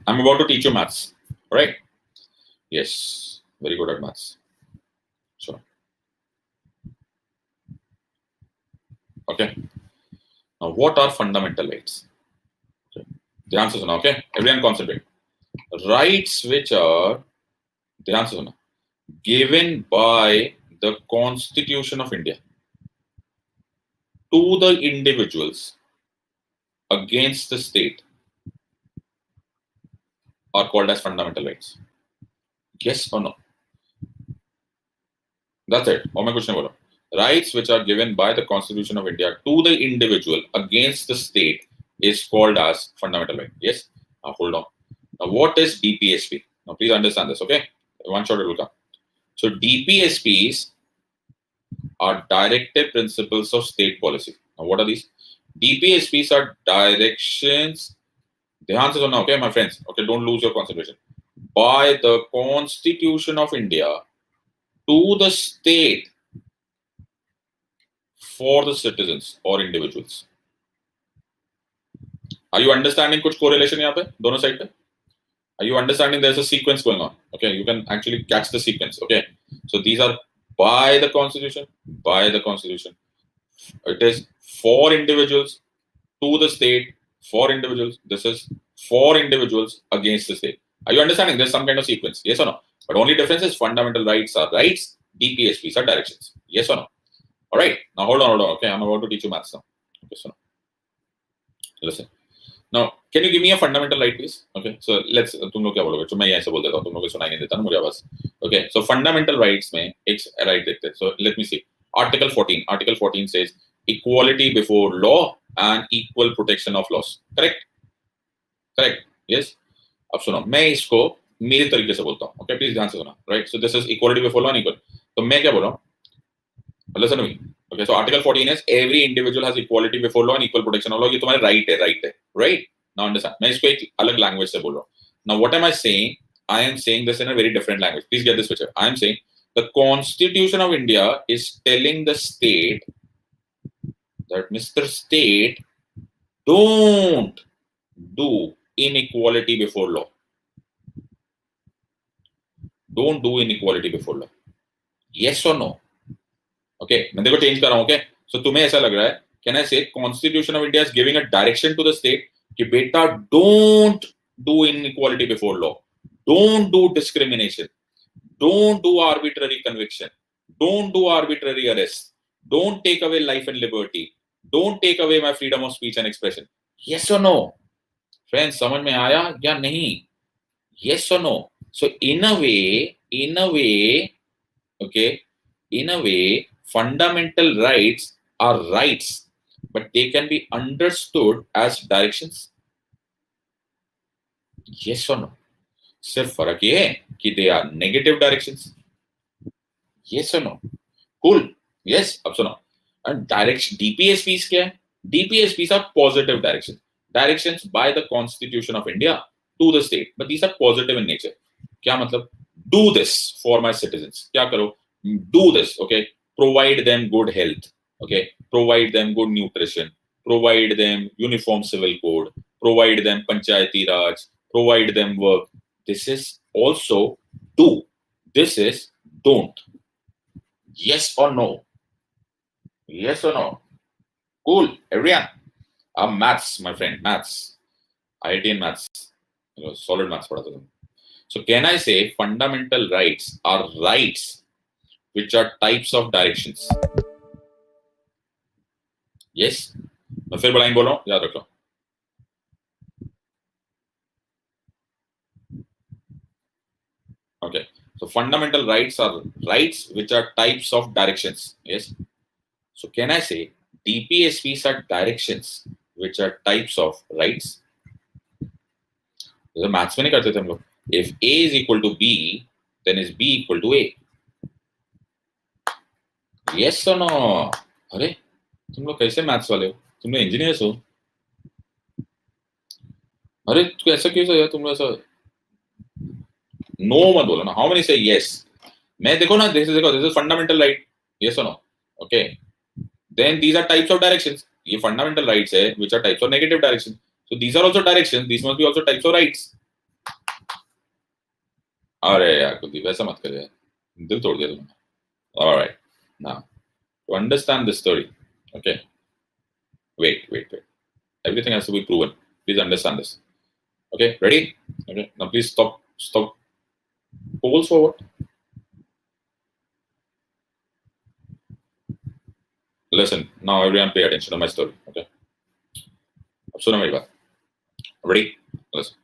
I'm about to teach you maths, right? Yes, very good at maths. So, okay. Now, what are fundamental rights? Okay. The answer is no. Okay, everyone concentrate. Rights which are given by the Constitution of India to the individuals against the state are called as fundamental rights. Yes or no? That's it. और मैं कुछ नहीं बोला. Rights which are given by the Constitution of India to the individual against the state is called as fundamental right. Yes. Now hold on. Now what is DPSP? Now please understand this. Okay. One shot it will come. So DPSPs are directive principles of state policy. Now what are these? DPSPs are directions. ध्यान से सुनना, okay, my friends. Okay, don't lose your concentration. By the Constitution of India to the state for the citizens or individuals. Are you understanding कुछ correlation यहाँ पे दोनों side पे? Are you understanding there's a sequence going on? Okay, you can actually catch the sequence. Okay, so these are by the Constitution. By the Constitution, it is for individuals to the state for individuals. This is for individuals against the state. Are you understanding? There's some kind of sequence. Yes or no? But only difference is fundamental rights are rights. DPSPs are directions. Yes or no? All right. Now hold on. Okay, I'm about to teach you maths now. Okay, so now, listen. Now, can you give me a fundamental right, please? Okay, so let's. तुम लोग क्या बोलोगे? तो मैं ऐसे बोल देता हूँ. तुम लोग को सुनाई नहीं देता ना मुझे आवाज. Okay, so fundamental rights में एक right देखते हैं. So let me see. Article 14. Article 14 says equality before law and equal protection of laws. Correct? Correct. Yes. अब सुनो, मैं इसको मेरे तरीके से बोलता हूँ. Okay, please ध्यान से सुना. Right? So this is equality before law and equal. तो मैं क्या बोल रहा हूँ? Listen to me. Okay, so Article 14 is every individual has equality before law and equal protection of law. ये तुम्हारे right है. Right? Now understand. मैं इसको एक अलग language से बोल रहा हूँ. Now what am I saying? I am saying this in a very different language. Please get this picture. I am saying the Constitution of India is telling the state that Mr. State, don't do inequality before law. Don't do inequality before law. Yes or no? Okay, मैं देखो change कर रहा हूँ. Okay, so तुम्हें ऐसा लग रहा है, can I say Constitution of India is giving a direction to the state कि बेटा don't do inequality before law, don't do discrimination, don't do arbitrary conviction, don't do arbitrary arrest, don't take away life and liberty, don't take away my freedom of speech and expression. Yes or no? Friends, समझ में आया या नहीं? Yes or no? So in a way, okay, in a way, fundamental rights are rights, but they can be understood as directions. Yes or no? सिर्फ फर्क ये है कि they are negative directions. Yes or no? Cool. Yes. अब सुनो. And direction DPSPs क्या है? DPSPs are positive directions. Directions by the Constitution of India to the state, but these are positive in nature. क्या मतलब? do this for my citizens. क्या करो? Do this, okay? Provide them good health, okay? Provide them good nutrition, provide them uniform civil code, provide them panchayati raj, provide them work. This is also do. This is don't. Yes or no? Yes or no? Cool, everyone. Maths, my friend, maths. IIT in maths. Solid maths पढ़ा था तुम. So can I say fundamental rights are rights which are types of directions? Yes. मैं फिर line बोल रहा हूँ, याद रख लो. Okay. So fundamental rights are rights which are types of directions. Yes. So can I say DPSPs are directions which are types of rights? जैसे maths में नहीं करते थे हम लोग. If A is equal to B, then is B equal to A? Yes or no? अरे तुम लोग कैसे मैथ्स वाले हो? तुम लोग इंजीनियर्स हो? अरे तू ऐसा क्यों है? तुम लोग ऐसा नो मत बोलो ना. How many say yes? मैं देखो ना, this is fundamental right. Yes और no? Okay. Then these are types of directions. ये फंडामेंटल राइट्स है which are types of negative direction. So these are also directions. These must be also types of rights. अरे यार कुलदीप ऐसा मत कर यार, दिल तोड़ दिया तुमने. Alright, now to understand this story, okay, wait. Everything has to be proven. Please understand this. Okay, ready? Okay, now please stop. Polls forward. Listen, now everyone pay attention to my story. Okay, अब सुनो मेरी बात. Ready? Listen.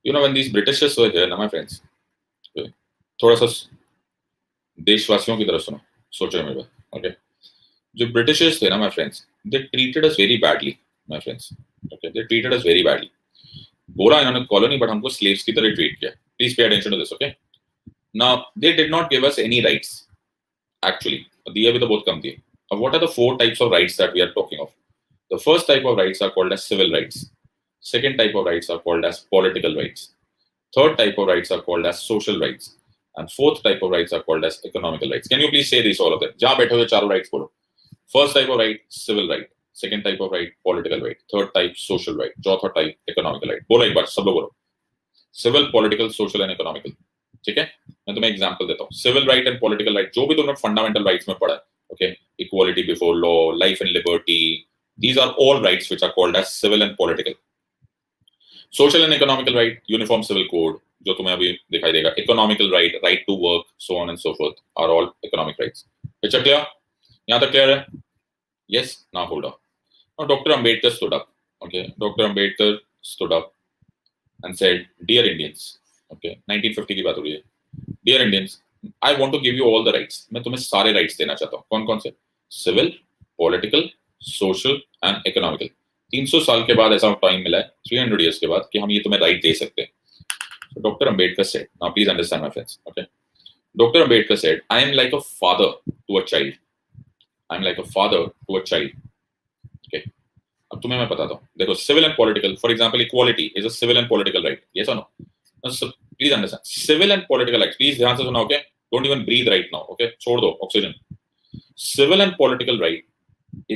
You know when these Britishers were here, now my friends, okay, थोड़ा सा देशवासियों की तरफ सुनो, सोचो मेरी बात. Okay, जो Britishers थे ना my friends, they treated us very badly, my friends. Okay, they treated us very badly. बोला इन्होंने कॉलोनी, बट हमको स्लेव्स की तरह ट्रीट किया. Please pay attention to this. Okay, now they did not give us any rights. Actually दिए भी तो बहुत कम दिए. अब what are the four types of rights that we are talking of? The first type of rights are called as civil rights. Second type of rights are called as political rights. Third type of rights are called as social rights. And fourth type of rights are called as economical rights. Can you please say this all of that? जहां बैठे हुए चारों rights बोलो. First type of right civil right, second type of right political right, third type social right, चौथा type economical right. बोलो एक बार, सब लोग बोलो. Civil, political, social and economical. ठीक है, मैं तुम्हें एग्जांपल देता हूँ. Civil right and political right, जो भी तुमने फंडामेंटल राइट्स में पढ़ा है, okay, equality before law, life and liberty, these are all rights which are called as civil and political. Social and economical right, uniform civil code जो तुम्हें अभी दिखाई देगा, economical right, right to work, so on and so forth, are all economic rights. Picture clear? यहाँ तक clear है? Yes, now hold on. Now Dr. Ambedkar stood up. Okay, Dr. Ambedkar stood up and said, "Dear Indians, okay, 1950 की बात हो रही है. Dear Indians, I want to give you all the rights. मैं तुम्हें सारे rights देना चाहता हूँ. कौन कौन से? Civil, political, social and economical. 300 साल के बाद ऐसा टाइम मिला है, 300 years के बाद, कि हम ये तुम्हें right दे सकते हैं." So Dr. Ambedkar said, now please understand my friends. Okay, Dr. Ambedkar said, "I am like a father to a child. I'm like a father to a child." Okay. अब तुम्हें मैं बताता हूँ. देखो, civil and political, for example, equality is a civil and political right. Yes or no? So, please understand. Civil and political rights. Please ध्यान से सुनो. Okay. Don't even breathe right now. Okay. छोड़ दो oxygen. Civil and political right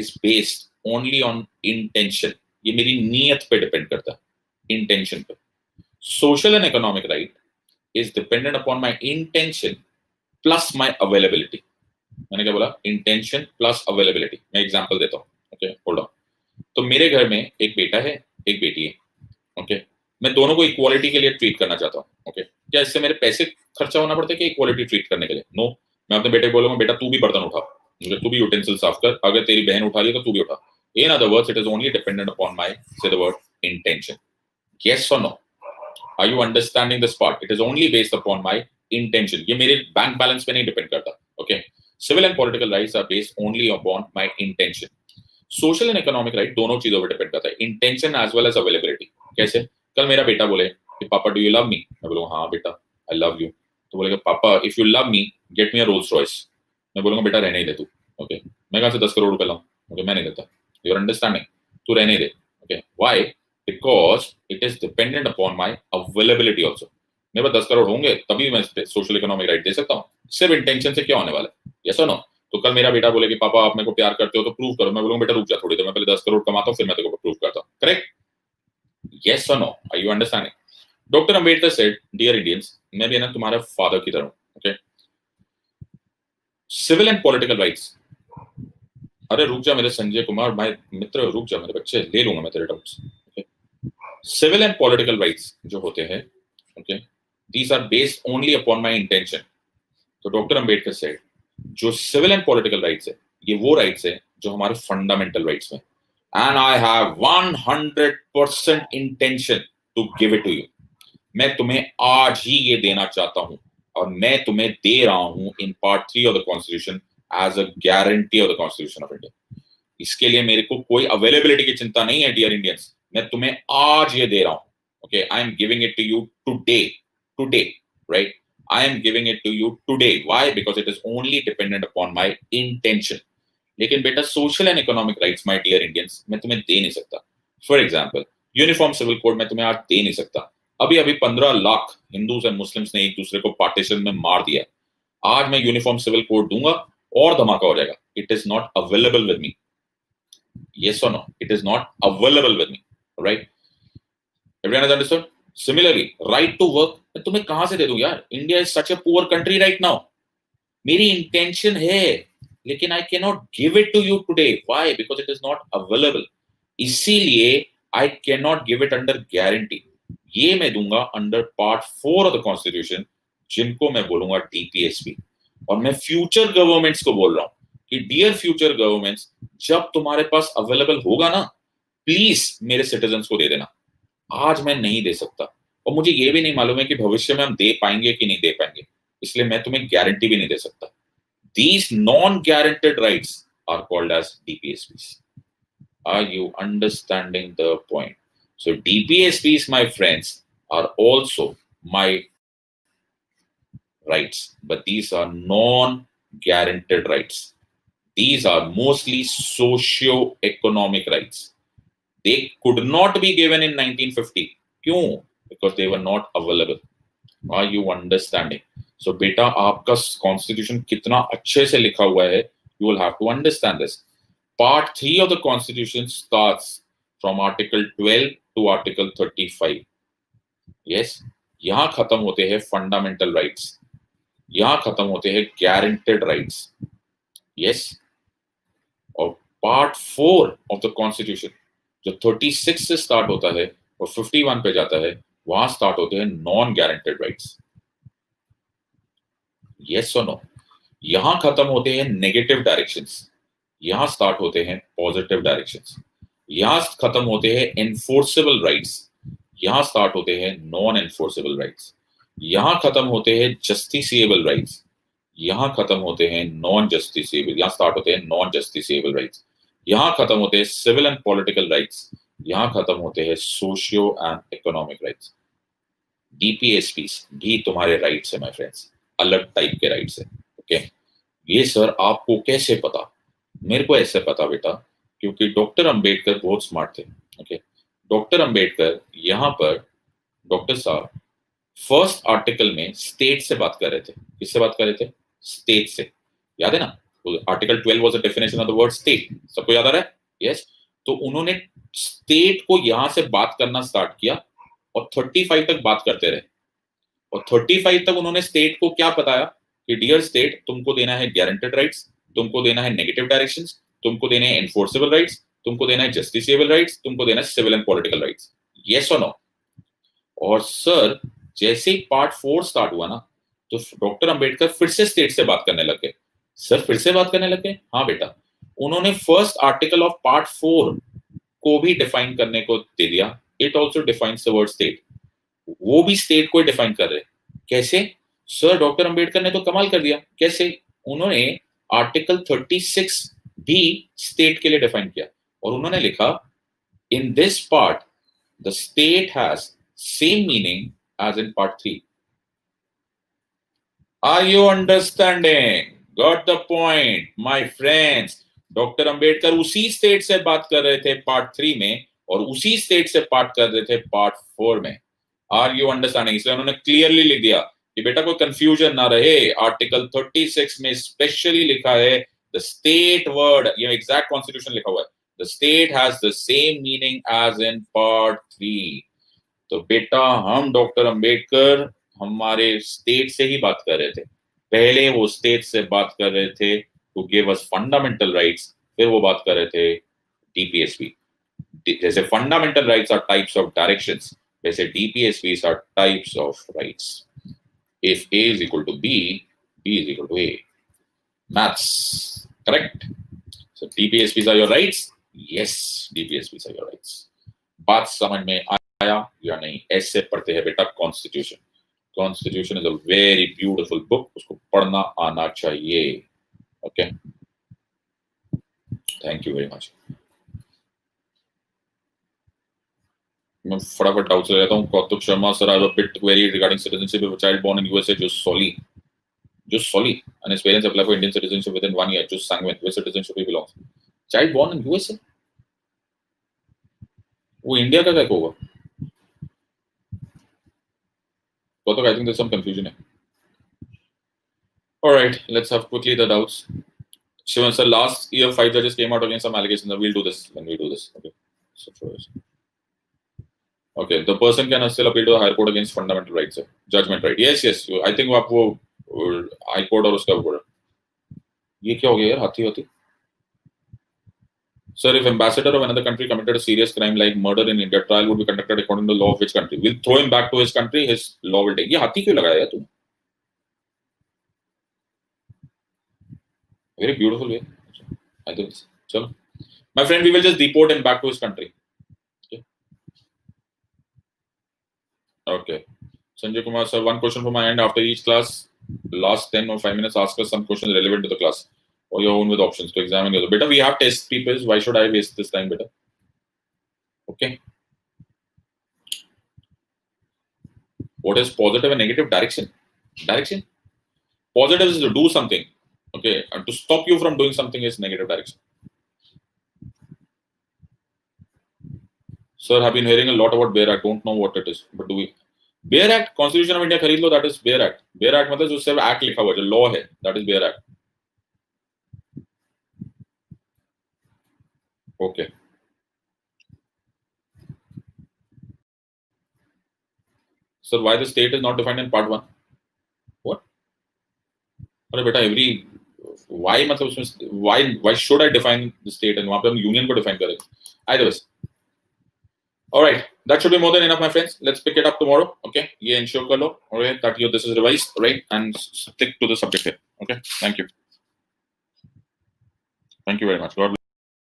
is based only on intention. ये मेरी नीयत पे depend करता है, intention पे. Social and economic right is dependent upon my intention plus my availability. मैंने क्या बोला? Intention plus availability. मैं एग्जांपल देता हूँ. Okay, hold on. तो मेरे घर में एक बेटा है, एक बेटी है. ओके, मैं दोनों को इक्वालिटी के लिए ट्रीट करना चाहता हूँ. ओके, क्या इससे मेरे पैसे खर्चा होना पड़ता है कि इक्वालिटी ट्रीट करने के लिए? नो. मैं अपने बेटे को बोलूंगा, बेटा तू भी बर्तन उठा, तू भी यूटेंसिल साफ कर, अगर तेरी बहन उठा रही है तो तू भी उठा. In other words, it is only dependent upon my, say the word, intention. Yes और no? Are you understanding this part? It is only based upon my intention. ये मेरे बैंक बैलेंस पे नहीं डिपेंड करता. Okay, Civil and political rights are based only upon my intention. Social and economic right दोनों चीजों पर depend करता है, intention as well as availability. कैसे? कल मेरा बेटा बोले कि पापा डू यू लव मी? मैं बोलूँगा हाँ बेटा आई लव यू. तो बोलेगा पापा if you love me get me a Rolls Royce. मैं बोलूँगा बेटा रहने ही दे तू. ओके, मैं कहाँ से 10 करोड़ रुपए लाऊं? ओके, मैं नहीं देता. You are understanding? तू रहने दे. Okay, why? Because it is dependent upon my availability also. मेरे पास 10 करोड़ होंगे तभी मैं सोशल इकोनॉमिक राइट दे सकता हूँ। सिर्फ इंटेंशन से क्या होने वाला है? यस और नो? तो कल मेरा बेटा बोले कि पापा आप मेरे को प्यार करते हो तो प्रूव करो, मैं बोलूंगा बेटा रुक जा थोड़ी देर, मैं पहले 10 करोड़ कमाता हूँ फिर मैं तेरे को प्रूव करता हूँ। करेक्ट? यस और no? Are you understanding? Doctor Ambedkar said, dear Indians, मैं भी ना तुम्हारा फादर की तरह हूं, okay? Civil and political rights, अरे रुक जा मेरे संजय कुमार भाई मित्र, रुक जा मेरे बच्चे, ले लूंगा मैं तेरे doubts. Okay, civil and political rights जो होते हैं, okay, these are based only upon my intention. तो डॉक्टर अंबेडकर सेड, जो सिविल एंड पॉलिटिकल राइट्स है ये वो राइट्स है जो हमारे फंडामेंटल राइट्स में, and I have 100% intention to give it to you. मैं तुम्हें आज ही ये देना चाहता हूं और मैं तुम्हें दे रहा हूं in part 3 of the constitution as a guarantee of the constitution of India. इसके लिए मेरे को कोई अवेलेबिलिटी की चिंता नहीं है डियर इंडियंस, मैं तुम्हें आज ये दे रहा हूं। Okay, I am giving it to you today, today, right? I am giving it to you today. Why? Because it is only dependent upon my intention. लेकिन बेटा social and economic rights my dear Indians मैं तुम्हें दे नहीं सकता। For example uniform civil code मैं तुम्हें आज दे नहीं सकता। अभी अभी 15 लाख हिंदूज एंड मुस्लिम्स ने एक दूसरे को पार्टीशन में मार दिया। आज मैं यूनिफॉर्म सिविल कोड दूंगा और धमाका हो जाएगा। It is not available with me. Yes और no? It is not available with me, right? Everyone has understood? Similarly right to work मैं तुम्हें कहां से दे दूं यार? India is such a poor country right now. मेरी इंटेंशन है लेकिन I can not give it to you today. Why? Because it is not available. इसीलिए I can not give it under guarantee. ये मैं दूंगा under part 4 of the constitution, जिनको मैं बोलूंगा डीपीएसपी। और मैं फ्यूचर गवर्नमेंट्स को बोल रहा हूं कि डियर फ्यूचर गवर्नमेंट्स, जब तुम्हारे पास अवेलेबल होगा ना, प्लीज मेरे सिटीजन्स को दे देना। आज मैं नहीं दे सकता और मुझे ये भी नहीं मालूम है कि भविष्य में हम दे पाएंगे कि नहीं दे पाएंगे, इसलिए मैं तुम्हें गारंटी भी नहीं दे सकता। These non-guaranteed rights are called as DPSPs. Are you understanding the point? So DPSPs, my friends, are also my rights, but these are non-guaranteed rights. These are mostly socio-economic rights. They could not be given in 1950. क्यों? Because they were not available. Are you understanding? So बेटा आपका constitution कितना अच्छे से लिखा हुआ है, you will have to understand this. Part 3 of the Constitution starts from Article 12 to Article 35. Yes, यहाँ खत्म होते हैं फंडामेंटल राइट्स, यहाँ खत्म होते हैं गारंटेड राइट्स। Yes, और पार्ट 4 ऑफ द कॉन्स्टिट्यूशन जो 36 से स्टार्ट होता है और 51 पे जाता है, वहां स्टार्ट होते हैं नॉन गारंटेड राइट्स। यस और नो? यहां खत्म होते हैं नेगेटिव डायरेक्शंस, यहां स्टार्ट होते हैं पॉजिटिव डायरेक्शंस। यहां खत्म होते हैं एनफोर्सेबल राइट्स, यहां स्टार्ट होते हैं नॉन एनफोर्सेबल राइट्स। यहां खत्म होते हैं जस्टिसिएबल राइट्स, यहां खत्म होते हैं नॉन जस्टिसिएबल, यहां स्टार्ट होते हैं नॉन जस्टिसिएबल राइट्स। यहां खत्म होते हैं सिविल एंड पॉलिटिकल राइट्स, यहां खत्म होते हैं सोशियो एंड इकोनॉमिक राइट्स। डीपीएसपीस भी तुम्हारे राइट्स है माय फ्रेंड्स, अलग टाइप के राइट्स है। ओके, ये सर आपको कैसे पता? मेरे को ऐसे पता बेटा क्योंकि डॉक्टर अंबेडकर बहुत स्मार्ट थे। ओके, डॉक्टर अंबेडकर यहाँ पर, डॉक्टर साहब फर्स्ट आर्टिकल में स्टेट से बात कर रहे थे। किससे बात कर रहे थे? स्टेट से। याद है ना? Article 12 was a definition of the word state. सबको याद आ रहा है? यस। तो उन्होंने स्टेट को यहां से बात करना स्टार्ट किया और 35 तक बात करते रहे। और 35 तक उन्होंने स्टेट को क्या बताया कि डियर स्टेट, तुमको देना है गारंटेड राइट्स, तुमको देना है नेगेटिव डायरेक्शंस, तुमको देना है एनफोर्सेबल राइट्स, तुमको देना है जस्टिसिएबल राइट्स, तुमको देना है civil and political rights. Yes और नो? और सर जैसे ही पार्ट 4 स्टार्ट हुआ ना, तो डॉक्टर अंबेडकर फिर से स्टेट से बात करने लगे। सर फिर से बात करने लगे? हाँ बेटा, उन्होंने फर्स्ट आर्टिकल ऑफ पार्ट 4 को भी डिफाइन करने को दे दिया। It also defines the word state. वो भी स्टेट को डिफाइन कर रहे। कैसे? सर डॉक्टर अंबेडकर ने तो कमाल कर दिया। कैसे? उन्होंने आर्टिकल 36 भी स्टेट के लिए डिफाइन किया और उन्होंने लिखा, in this part the state has same meaning as in part 3। Are you understanding? Got the point my friends? Doctor Ambedkar उसी स्टेट से बात कर रहे थे पार्ट 3 में और उसी स्टेट से बात कर रहे थे पार्ट 4 में। Are you understanding? इसलिए उन्होंने क्लियरली लिख दिया कि बेटा कोई कंफ्यूजन ना रहे, आर्टिकल 36 में स्पेशली लिखा है द स्टेट वर्ड, ये एग्जैक्ट कॉन्स्टिट्यूशन लिखा हुआ है, the state has the same meaning as in part 3। तो बेटा हम डॉक्टर अंबेडकर हमारे स्टेट से ही बात कर रहे थे, पहले वो स्टेट से बात कर रहे थे to give us fundamental rights, फिर वो बात कर रहे थे डीपीएसपी। जैसे fundamental rights are types of directions, वैसे DPSPs are types of rights. If A is equal to B, B is equal to A. Maths, correct? So DPSPs are your rights? Yes, DPSPs are your rights. बात समझ में आया या नहीं? ऐसे पढ़ते हैं बेटा constitution. Constitution is a very beautiful book, उसको पढ़ना आना चाहिए। Okay, thank you very much. मैं फटाफट डाउट से लेता हूँ। Kautuk Sharma sir, I have a bit query regarding citizenship of a child born in USA जो solely and his parents apply for Indian citizenship within 1 year. Choose Sangwin. Which citizenship he belongs? Child born in USA? वो India का क्या होगा? तो I think there's some confusion here. All right, let's have quickly the doubts. Shivan sir, last year 5 judges came out against some allegations. We'll do this when we do this. Okay. Okay, the person can still appeal to the higher court against fundamental rights, sir. Judgment right. Yes, yes. I think आप वो high court और उसका ऊपर। ये क्या हो गया यार? हाथी Sir, if ambassador of another country committed a serious crime like murder in India, trial would be conducted according to the law of which country? We'll throw him back to his country. His law will take. ये हाथी क्यों लगाया तूने? Very beautiful way. I think. चलो, my friend, we will just deport him back to his country. Okay. Okay. Sanjay Kumar sir, one question from my end. After each class, last 10 or 5 minutes, ask us some questions relevant to the class, or your own with options to examine the other. Beta, we have test papers. Why should I waste this time, beta? Okay. What is positive and negative? Direction. Direction. Positive is to do something. Okay. And to stop you from doing something is negative direction. Sir, have been hearing a lot about BEAR Act. Don't know what it is, but do we? BEAR Act, Constitution of India खरीद लो, that is BEAR Act. BEAR Act मतलब जो सिर्फ act लिखा हुआ है, जो law है, that is BEAR Act. Okay. Sir, why the state is not defined in part 1? What? अरे बेटा why मतलब उसमें why should I define the state and वहाँ पे हम union को define करें? Either way. All right, that should be more than enough, my friends. Let's pick it up tomorrow. Okay, ये ensure कर लो, all right, that this is revised, right, and stick to the subject here. Okay, thank you. Thank you very much. God bless.